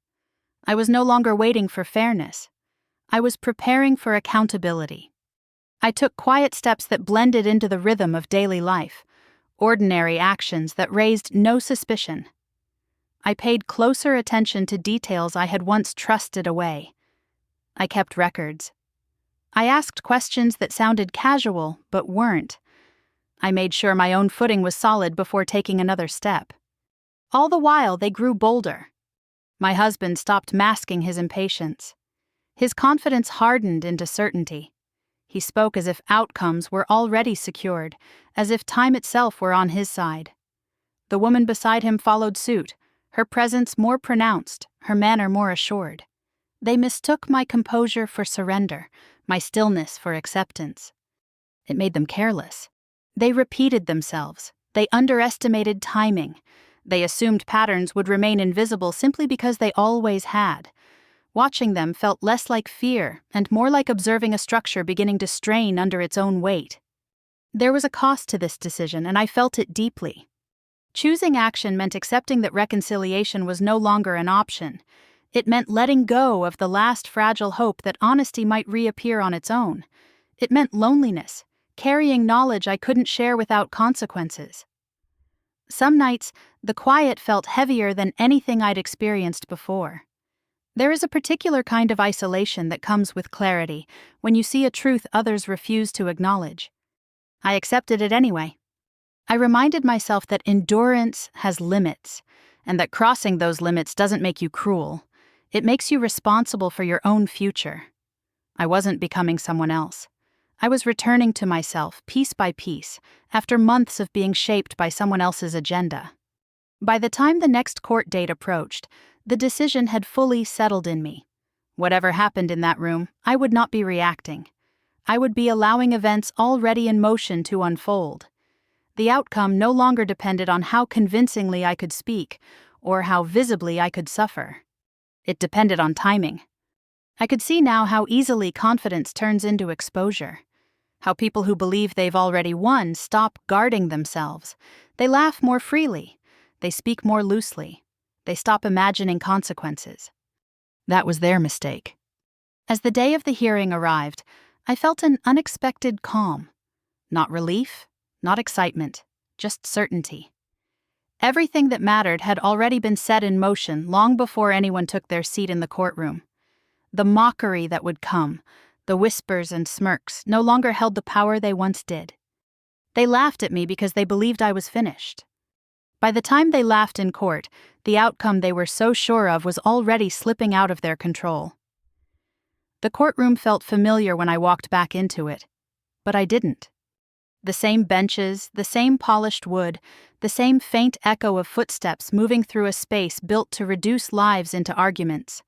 I was no longer waiting for fairness. I was preparing for accountability. I took quiet steps that blended into the rhythm of daily life, ordinary actions that raised no suspicion. I paid closer attention to details I had once trusted away. I kept records. I asked questions that sounded casual but weren't. I made sure my own footing was solid before taking another step. All the while, they grew bolder. My husband stopped masking his impatience. His confidence hardened into certainty. He spoke as if outcomes were already secured, as if time itself were on his side. The woman beside him followed suit, her presence more pronounced, her manner more assured. They mistook my composure for surrender, my stillness for acceptance. It made them careless. They repeated themselves. They underestimated timing. They assumed patterns would remain invisible simply because they always had. Watching them felt less like fear and more like observing a structure beginning to strain under its own weight. There was a cost to this decision, and I felt it deeply. Choosing action meant accepting that reconciliation was no longer an option. It meant letting go of the last fragile hope that honesty might reappear on its own. It meant loneliness, carrying knowledge I couldn't share without consequences. Some nights, the quiet felt heavier than anything I'd experienced before. There is a particular kind of isolation that comes with clarity when you see a truth others refuse to acknowledge. I accepted it anyway. I reminded myself that endurance has limits, and that crossing those limits doesn't make you cruel. It makes you responsible for your own future. I wasn't becoming someone else. I was returning to myself, piece by piece, after months of being shaped by someone else's agenda. By the time the next court date approached, the decision had fully settled in me. Whatever happened in that room, I would not be reacting. I would be allowing events already in motion to unfold. The outcome no longer depended on how convincingly I could speak, or how visibly I could suffer. It depended on timing. I could see now how easily confidence turns into exposure. How people who believe they've already won stop guarding themselves. They laugh more freely. They speak more loosely. They stop imagining consequences. That was their mistake. As the day of the hearing arrived, I felt an unexpected calm. Not relief, not excitement, just certainty. Everything that mattered had already been set in motion long before anyone took their seat in the courtroom. The mockery that would come, the whispers and smirks, no longer held the power they once did. They laughed at me because they believed I was finished. By the time they laughed in court, the outcome they were so sure of was already slipping out of their control. The courtroom felt familiar when I walked back into it, but I didn't. The same benches, the same polished wood, the same faint echo of footsteps moving through a space built to reduce lives into arguments.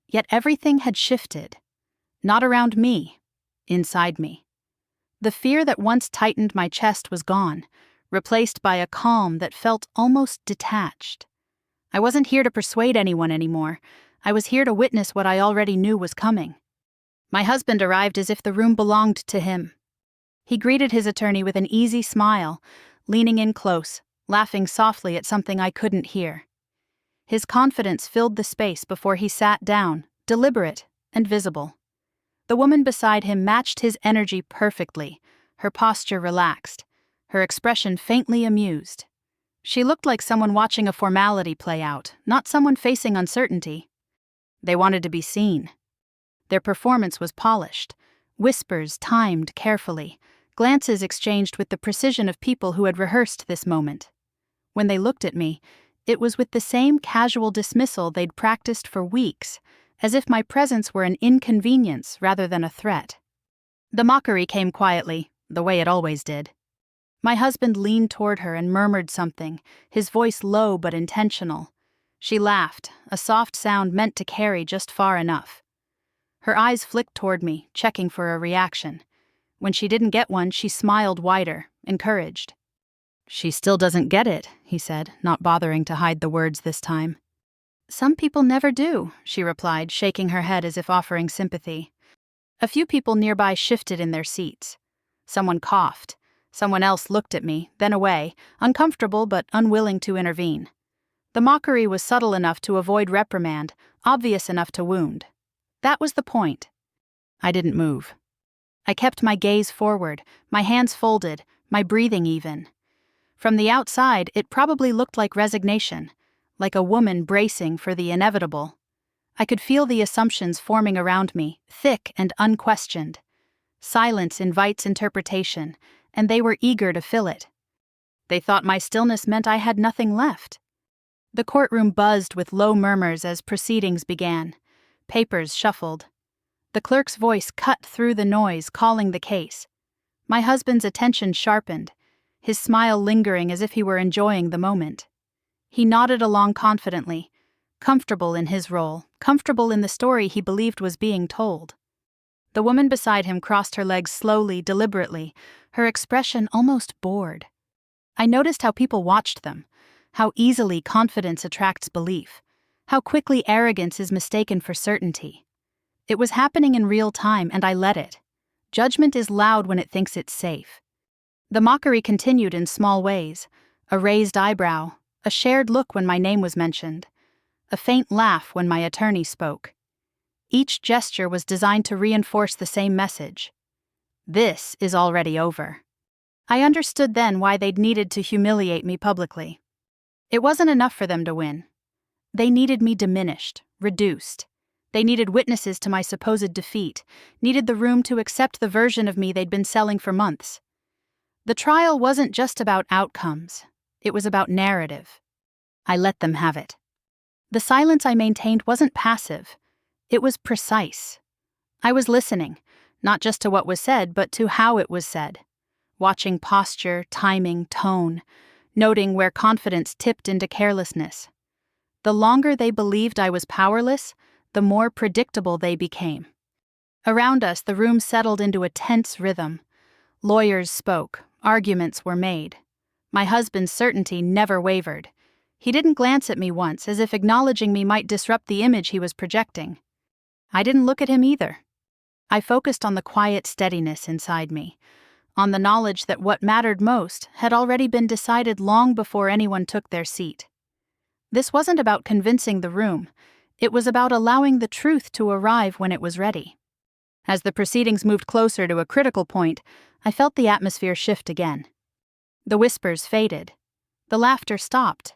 Yet everything had shifted. Not around me, inside me. The fear that once tightened my chest was gone, replaced by a calm that felt almost detached. I wasn't here to persuade anyone anymore. I was here to witness what I already knew was coming. My husband arrived as if the room belonged to him. He greeted his attorney with an easy smile, leaning in close, laughing softly at something I couldn't hear. His confidence filled the space before he sat down, deliberate and visible. The woman beside him matched his energy perfectly, her posture relaxed, her expression faintly amused. She looked like someone watching a formality play out, not someone facing uncertainty. They wanted to be seen. Their performance was polished, whispers timed carefully, glances exchanged with the precision of people who had rehearsed this moment. When they looked at me, It was with the same casual dismissal they'd practiced for weeks, as if my presence were an inconvenience rather than a threat. The mockery came quietly, the way it always did. My husband leaned toward her and murmured something, his voice low but intentional. She laughed, a soft sound meant to carry just far enough. Her eyes flicked toward me, checking for a reaction. When she didn't get one, she smiled wider, encouraged. "She still doesn't get it," he said, not bothering to hide the words this time. "Some people never do," she replied, shaking her head as if offering sympathy. A few people nearby shifted in their seats. Someone coughed. Someone else looked at me, then away, uncomfortable but unwilling to intervene. The mockery was subtle enough to avoid reprimand, obvious enough to wound. That was the point. I didn't move. I kept my gaze forward, my hands folded, my breathing even. From the outside, it probably looked like resignation, like a woman bracing for the inevitable. I could feel the assumptions forming around me, thick and unquestioned. Silence invites interpretation, and they were eager to fill it. They thought my stillness meant I had nothing left. The courtroom buzzed with low murmurs as proceedings began. Papers shuffled. The clerk's voice cut through the noise, calling the case. My husband's attention sharpened, his smile lingering as if he were enjoying the moment. He nodded along confidently, comfortable in his role, comfortable in the story he believed was being told. The woman beside him crossed her legs slowly, deliberately, her expression almost bored. I noticed how people watched them, how easily confidence attracts belief, how quickly arrogance is mistaken for certainty. It was happening in real time, and I let it. Judgment is loud when it thinks it's safe. The mockery continued in small ways, a raised eyebrow, a shared look when my name was mentioned, a faint laugh when my attorney spoke. Each gesture was designed to reinforce the same message. This is already over. I understood then why they'd needed to humiliate me publicly. It wasn't enough for them to win. They needed me diminished, reduced. They needed witnesses to my supposed defeat, needed the room to accept the version of me they'd been selling for months. The trial wasn't just about outcomes. It was about narrative. I let them have it. The silence I maintained wasn't passive. It was precise. I was listening, not just to what was said, but to how it was said. Watching posture, timing, tone, noting where confidence tipped into carelessness. The longer they believed I was powerless, the more predictable they became. Around us, the room settled into a tense rhythm. Lawyers spoke, arguments were made. My husband's certainty never wavered. He didn't glance at me once, as if acknowledging me might disrupt the image he was projecting. I didn't look at him either. I focused on the quiet steadiness inside me, on the knowledge that what mattered most had already been decided long before anyone took their seat. This wasn't about convincing the room. It was about allowing the truth to arrive when it was ready. As the proceedings moved closer to a critical point, I felt the atmosphere shift again. The whispers faded. The laughter stopped.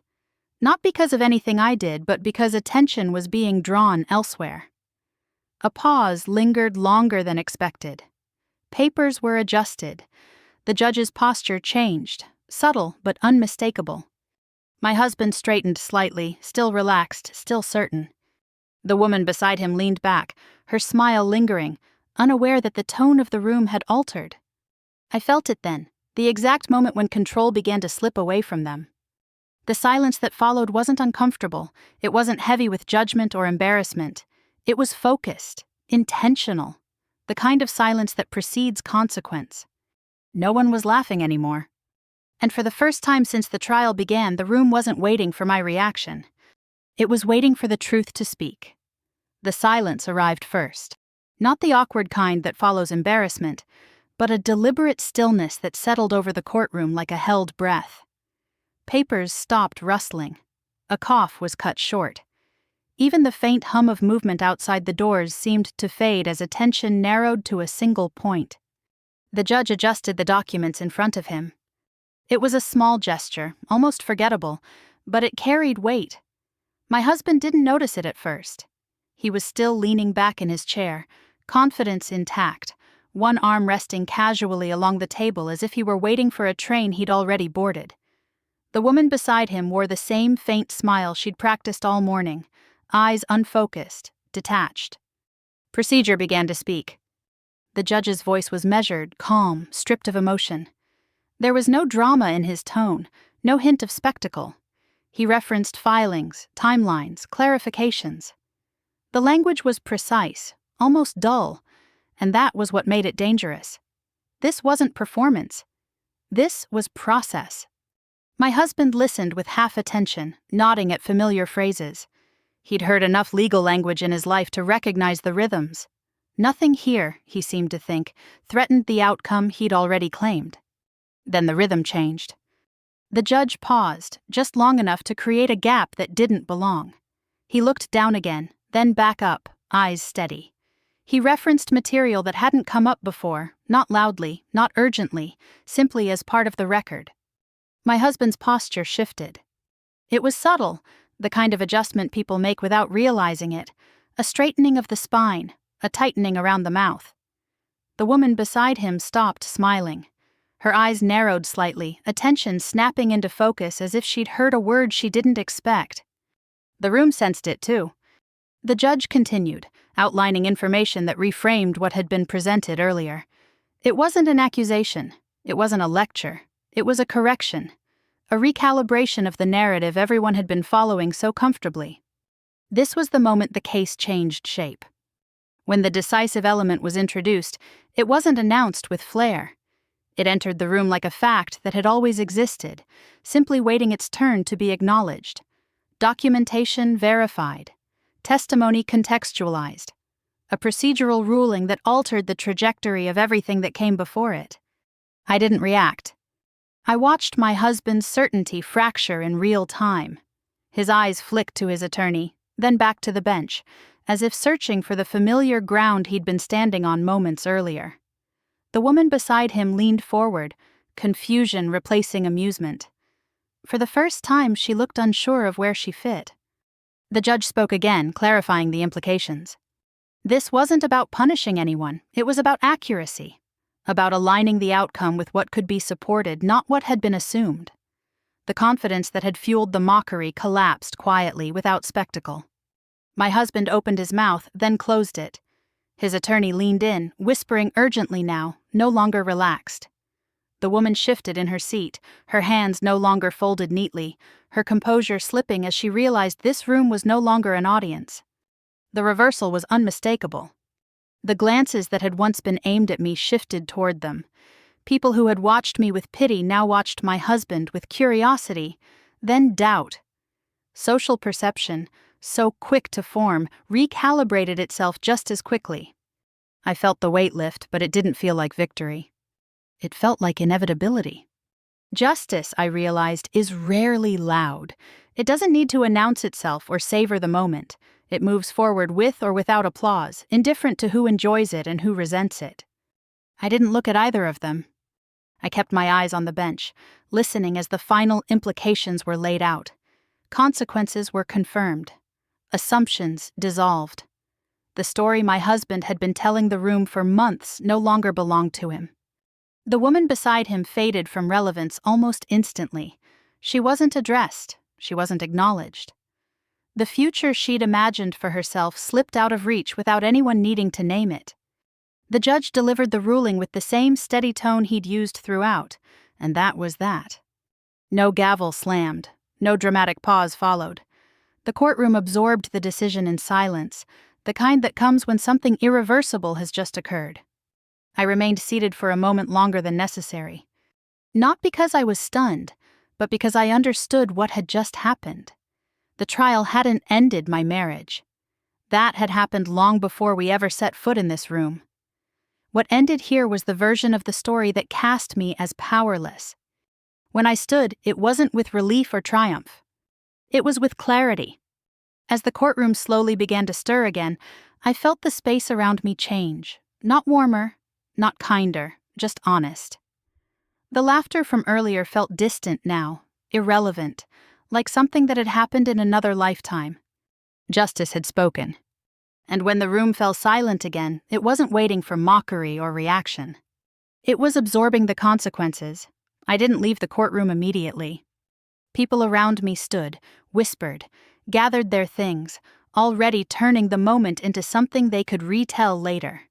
Not because of anything I did, but because attention was being drawn elsewhere. A pause lingered longer than expected. Papers were adjusted. The judge's posture changed, subtle but unmistakable. My husband straightened slightly, still relaxed, still certain. The woman beside him leaned back, her smile lingering, unaware that the tone of the room had altered. I felt it then, the exact moment when control began to slip away from them. The silence that followed wasn't uncomfortable. It wasn't heavy with judgment or embarrassment. It was focused, intentional, the kind of silence that precedes consequence. No one was laughing anymore. And for the first time since the trial began, the room wasn't waiting for my reaction. It was waiting for the truth to speak. The silence arrived first. Not the awkward kind that follows embarrassment, but a deliberate stillness that settled over the courtroom like a held breath. Papers stopped rustling. A cough was cut short. Even the faint hum of movement outside the doors seemed to fade as attention narrowed to a single point. The judge adjusted the documents in front of him. It was a small gesture, almost forgettable, but it carried weight. My husband didn't notice it at first. He was still leaning back in his chair, confidence intact, one arm resting casually along the table as if he were waiting for a train he'd already boarded. The woman beside him wore the same faint smile she'd practiced all morning, eyes unfocused, detached. Procedure began to speak. The judge's voice was measured, calm, stripped of emotion. There was no drama in his tone, no hint of spectacle. He referenced filings, timelines, clarifications. The language was precise, almost dull, and that was what made it dangerous. This wasn't performance. This was process. My husband listened with half attention, nodding at familiar phrases. He'd heard enough legal language in his life to recognize the rhythms. Nothing here, he seemed to think, threatened the outcome he'd already claimed. Then the rhythm changed. The judge paused, just long enough to create a gap that didn't belong. He looked down again, then back up, eyes steady. He referenced material that hadn't come up before, not loudly, not urgently, simply as part of the record. My husband's posture shifted. It was subtle, the kind of adjustment people make without realizing it, a straightening of the spine, a tightening around the mouth. The woman beside him stopped smiling. Her eyes narrowed slightly, attention snapping into focus as if she'd heard a word she didn't expect. The room sensed it too. The judge continued, outlining information that reframed what had been presented earlier. It wasn't an accusation. It wasn't a lecture. It was a correction. A recalibration of the narrative everyone had been following so comfortably. This was the moment the case changed shape. When the decisive element was introduced, it wasn't announced with flair. It entered the room like a fact that had always existed, simply waiting its turn to be acknowledged. Documentation verified. Testimony contextualized. A procedural ruling that altered the trajectory of everything that came before it. I didn't react. I watched my husband's certainty fracture in real time. His eyes flicked to his attorney, then back to the bench, as if searching for the familiar ground he'd been standing on moments earlier. The woman beside him leaned forward, confusion replacing amusement. For the first time, she looked unsure of where she fit. The judge spoke again, clarifying the implications. This wasn't about punishing anyone, it was about accuracy, about aligning the outcome with what could be supported, not what had been assumed. The confidence that had fueled the mockery collapsed quietly, without spectacle. My husband opened his mouth, then closed it. His attorney leaned in, whispering urgently now, no longer relaxed. The woman shifted in her seat, her hands no longer folded neatly, her composure slipping as she realized this room was no longer an audience. The reversal was unmistakable. The glances that had once been aimed at me shifted toward them. People who had watched me with pity now watched my husband with curiosity, then doubt. Social perception, so quick to form, recalibrated itself just as quickly. I felt the weight lift, but it didn't feel like victory. It felt like inevitability. Justice, I realized, is rarely loud. It doesn't need to announce itself or savor the moment. It moves forward with or without applause, indifferent to who enjoys it and who resents it. I didn't look at either of them. I kept my eyes on the bench, listening as the final implications were laid out. Consequences were confirmed. Assumptions dissolved. The story my husband had been telling the room for months no longer belonged to him. The woman beside him faded from relevance almost instantly. She wasn't addressed. She wasn't acknowledged. The future she'd imagined for herself slipped out of reach without anyone needing to name it. The judge delivered the ruling with the same steady tone he'd used throughout, and that was that. No gavel slammed. No dramatic pause followed. The courtroom absorbed the decision in silence, the kind that comes when something irreversible has just occurred. I remained seated for a moment longer than necessary. Not because I was stunned, but because I understood what had just happened. The trial hadn't ended my marriage. That had happened long before we ever set foot in this room. What ended here was the version of the story that cast me as powerless. When I stood, it wasn't with relief or triumph. It was with clarity. As the courtroom slowly began to stir again, I felt the space around me change. Not warmer, not kinder, just honest. The laughter from earlier felt distant now, irrelevant, like something that had happened in another lifetime. Justice had spoken. And when the room fell silent again, it wasn't waiting for mockery or reaction. It was absorbing the consequences. I didn't leave the courtroom immediately. People around me stood, whispered, gathered their things, already turning the moment into something they could retell later.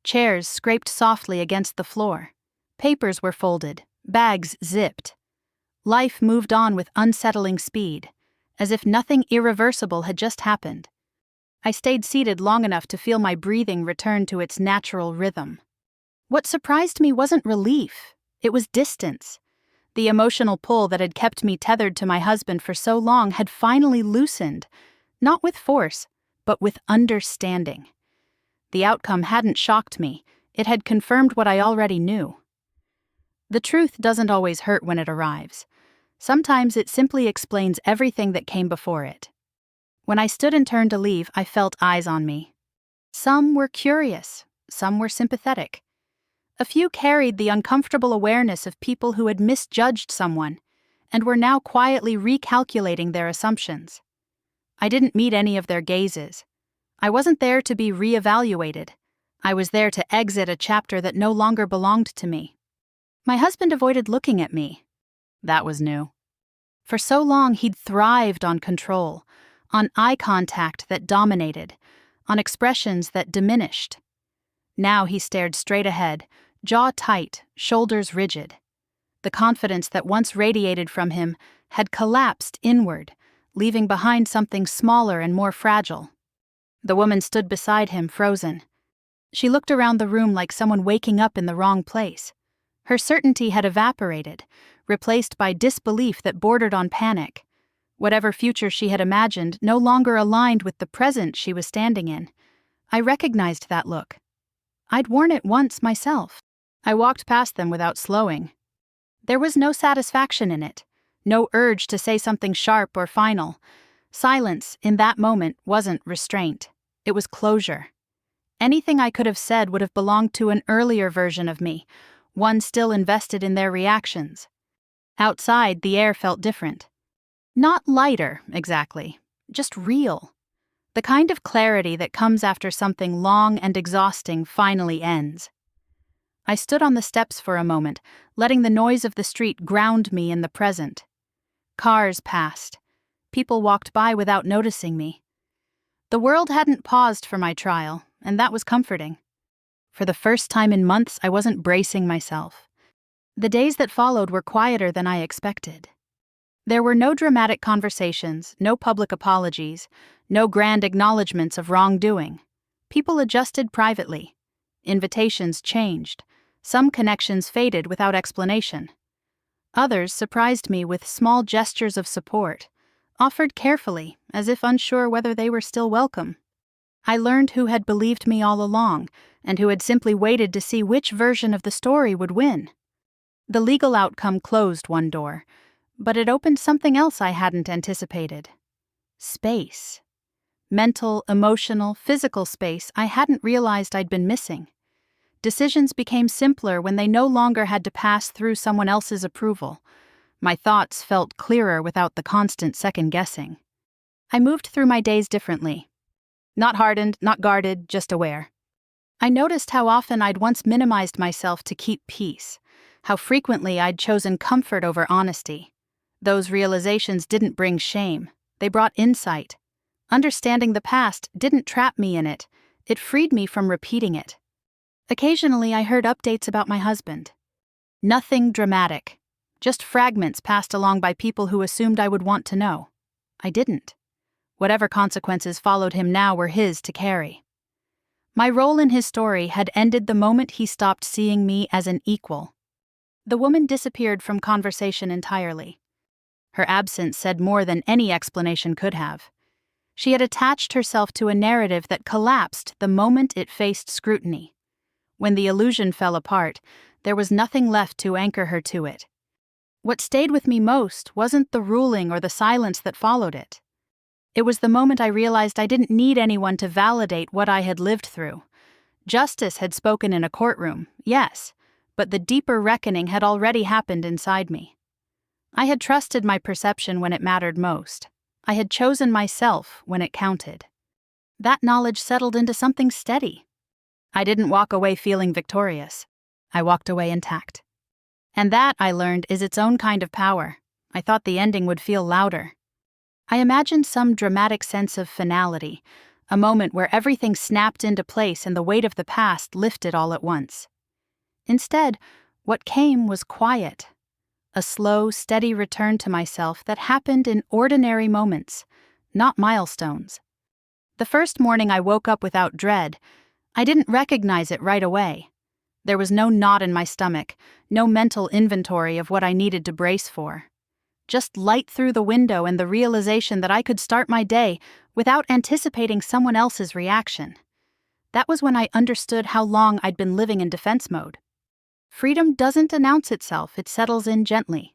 Chairs scraped softly against the floor. Papers were folded, bags zipped. Life moved on with unsettling speed, as if nothing irreversible had just happened. I stayed seated long enough to feel my breathing return to its natural rhythm. What surprised me wasn't relief, it was distance. The emotional pull that had kept me tethered to my husband for so long had finally loosened, not with force, but with understanding. The outcome hadn't shocked me, it had confirmed what I already knew. The truth doesn't always hurt when it arrives. Sometimes it simply explains everything that came before it. When I stood and turned to leave, I felt eyes on me. Some were curious, some were sympathetic. A few carried the uncomfortable awareness of people who had misjudged someone and were now quietly recalculating their assumptions. I didn't meet any of their gazes. I wasn't there to be reevaluated. I was there to exit a chapter that no longer belonged to me. My husband avoided looking at me. That was new. For so long he'd thrived on control, on eye contact that dominated, on expressions that diminished. Now he stared straight ahead, jaw tight, shoulders rigid. The confidence that once radiated from him had collapsed inward, leaving behind something smaller and more fragile. The woman stood beside him, frozen. She looked around the room like someone waking up in the wrong place. Her certainty had evaporated, replaced by disbelief that bordered on panic. Whatever future she had imagined no longer aligned with the present she was standing in. I recognized that look. I'd worn it once myself. I walked past them without slowing. There was no satisfaction in it, no urge to say something sharp or final. Silence, in that moment, wasn't restraint. It was closure. Anything I could have said would have belonged to an earlier version of me, one still invested in their reactions. Outside, the air felt different. Not lighter, exactly, just real. The kind of clarity that comes after something long and exhausting finally ends. I stood on the steps for a moment, letting the noise of the street ground me in the present. Cars passed. People walked by without noticing me. The world hadn't paused for my trial, and that was comforting. For the first time in months, I wasn't bracing myself. The days that followed were quieter than I expected. There were no dramatic conversations, no public apologies, no grand acknowledgments of wrongdoing. People adjusted privately. Invitations changed. Some connections faded without explanation. Others surprised me with small gestures of support, offered carefully, as if unsure whether they were still welcome. I learned who had believed me all along, and who had simply waited to see which version of the story would win. The legal outcome closed one door, but it opened something else I hadn't anticipated. Space. Mental, emotional, physical space I hadn't realized I'd been missing. Decisions became simpler when they no longer had to pass through someone else's approval. My thoughts felt clearer without the constant second-guessing. I moved through my days differently. Not hardened, not guarded, just aware. I noticed how often I'd once minimized myself to keep peace, how frequently I'd chosen comfort over honesty. Those realizations didn't bring shame, they brought insight. Understanding the past didn't trap me in it, it freed me from repeating it. Occasionally I heard updates about my husband. Nothing dramatic, just fragments passed along by people who assumed I would want to know. I didn't. Whatever consequences followed him now were his to carry. My role in his story had ended the moment he stopped seeing me as an equal. The woman disappeared from conversation entirely. Her absence said more than any explanation could have. She had attached herself to a narrative that collapsed the moment it faced scrutiny. When the illusion fell apart, there was nothing left to anchor her to it. What stayed with me most wasn't the ruling or the silence that followed it. It was the moment I realized I didn't need anyone to validate what I had lived through. Justice had spoken in a courtroom, yes, but the deeper reckoning had already happened inside me. I had trusted my perception when it mattered most. I had chosen myself when it counted. That knowledge settled into something steady. I didn't walk away feeling victorious. I walked away intact. And that, I learned, is its own kind of power, I thought the ending would feel louder. I imagined some dramatic sense of finality, a moment where everything snapped into place and the weight of the past lifted all at once. Instead, what came was quiet, a slow, steady return to myself that happened in ordinary moments, not milestones. The first morning I woke up without dread, I didn't recognize it right away. There was no knot in my stomach, no mental inventory of what I needed to brace for. Just light through the window and the realization that I could start my day without anticipating someone else's reaction. That was when I understood how long I'd been living in defense mode. Freedom doesn't announce itself, it settles in gently.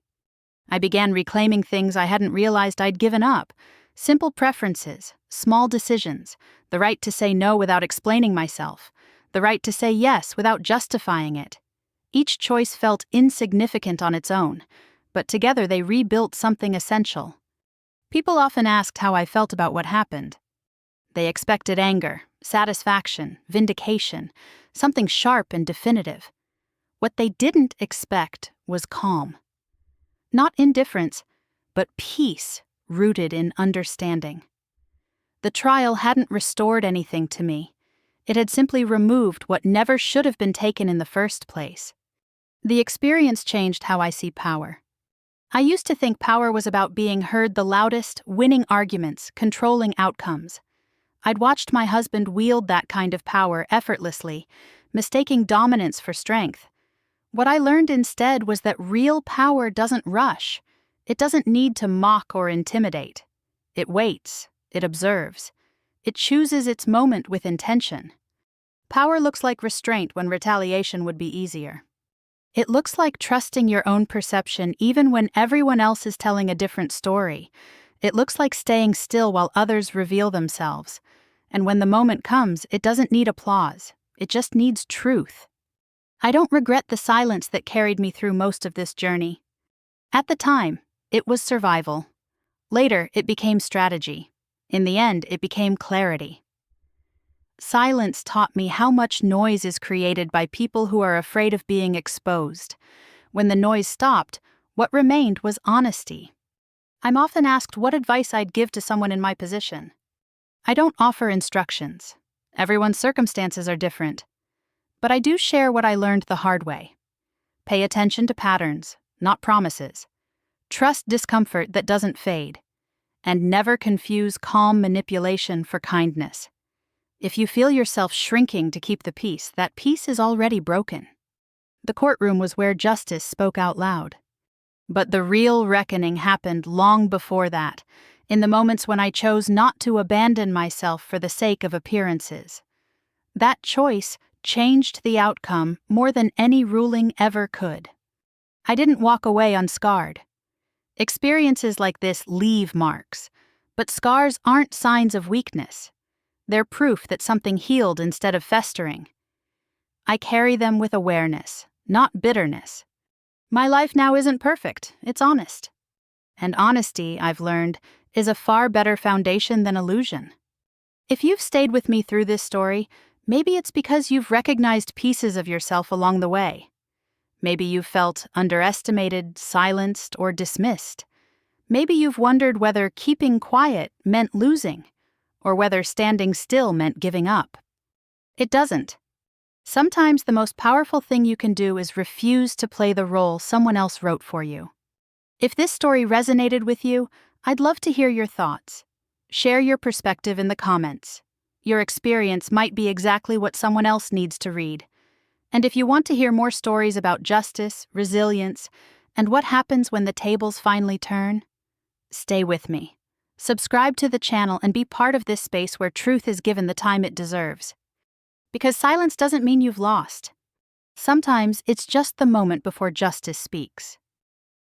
I began reclaiming things I hadn't realized I'd given up. Simple preferences, small decisions, the right to say no without explaining myself, the right to say yes without justifying it. Each choice felt insignificant on its own, but together they rebuilt something essential. People often asked how I felt about what happened. They expected anger, satisfaction, vindication, something sharp and definitive. What they didn't expect was calm. Not indifference, but peace rooted in understanding. The trial hadn't restored anything to me. It had simply removed what never should have been taken in the first place. The experience changed how I see power. I used to think power was about being heard the loudest, winning arguments, controlling outcomes. I'd watched my husband wield that kind of power effortlessly, mistaking dominance for strength. What I learned instead was that real power doesn't rush. It doesn't need to mock or intimidate. It waits. It observes. It chooses its moment with intention. Power looks like restraint when retaliation would be easier. It looks like trusting your own perception even when everyone else is telling a different story. It looks like staying still while others reveal themselves. And when the moment comes, it doesn't need applause. It just needs truth. I don't regret the silence that carried me through most of this journey. At the time, it was survival. Later, it became strategy. In the end, it became clarity. Silence taught me how much noise is created by people who are afraid of being exposed. When the noise stopped, what remained was honesty. I'm often asked what advice I'd give to someone in my position. I don't offer instructions. Everyone's circumstances are different. But I do share what I learned the hard way. Pay attention to patterns, not promises. Trust discomfort that doesn't fade. And never confuse calm manipulation for kindness. If you feel yourself shrinking to keep the peace, that peace is already broken. The courtroom was where justice spoke out loud. But the real reckoning happened long before that, in the moments when I chose not to abandon myself for the sake of appearances. That choice changed the outcome more than any ruling ever could. I didn't walk away unscarred. Experiences like this leave marks, but scars aren't signs of weakness. They're proof that something healed instead of festering. I carry them with awareness, not bitterness. My life now isn't perfect, it's honest. And honesty, I've learned, is a far better foundation than illusion. If you've stayed with me through this story, maybe it's because you've recognized pieces of yourself along the way. Maybe you've felt underestimated, silenced, or dismissed. Maybe you've wondered whether keeping quiet meant losing, or whether standing still meant giving up. It doesn't. Sometimes the most powerful thing you can do is refuse to play the role someone else wrote for you. If this story resonated with you, I'd love to hear your thoughts. Share your perspective in the comments. Your experience might be exactly what someone else needs to read. And if you want to hear more stories about justice, resilience, and what happens when the tables finally turn, stay with me. Subscribe to the channel and be part of this space where truth is given the time it deserves. Because silence doesn't mean you've lost. Sometimes it's just the moment before justice speaks.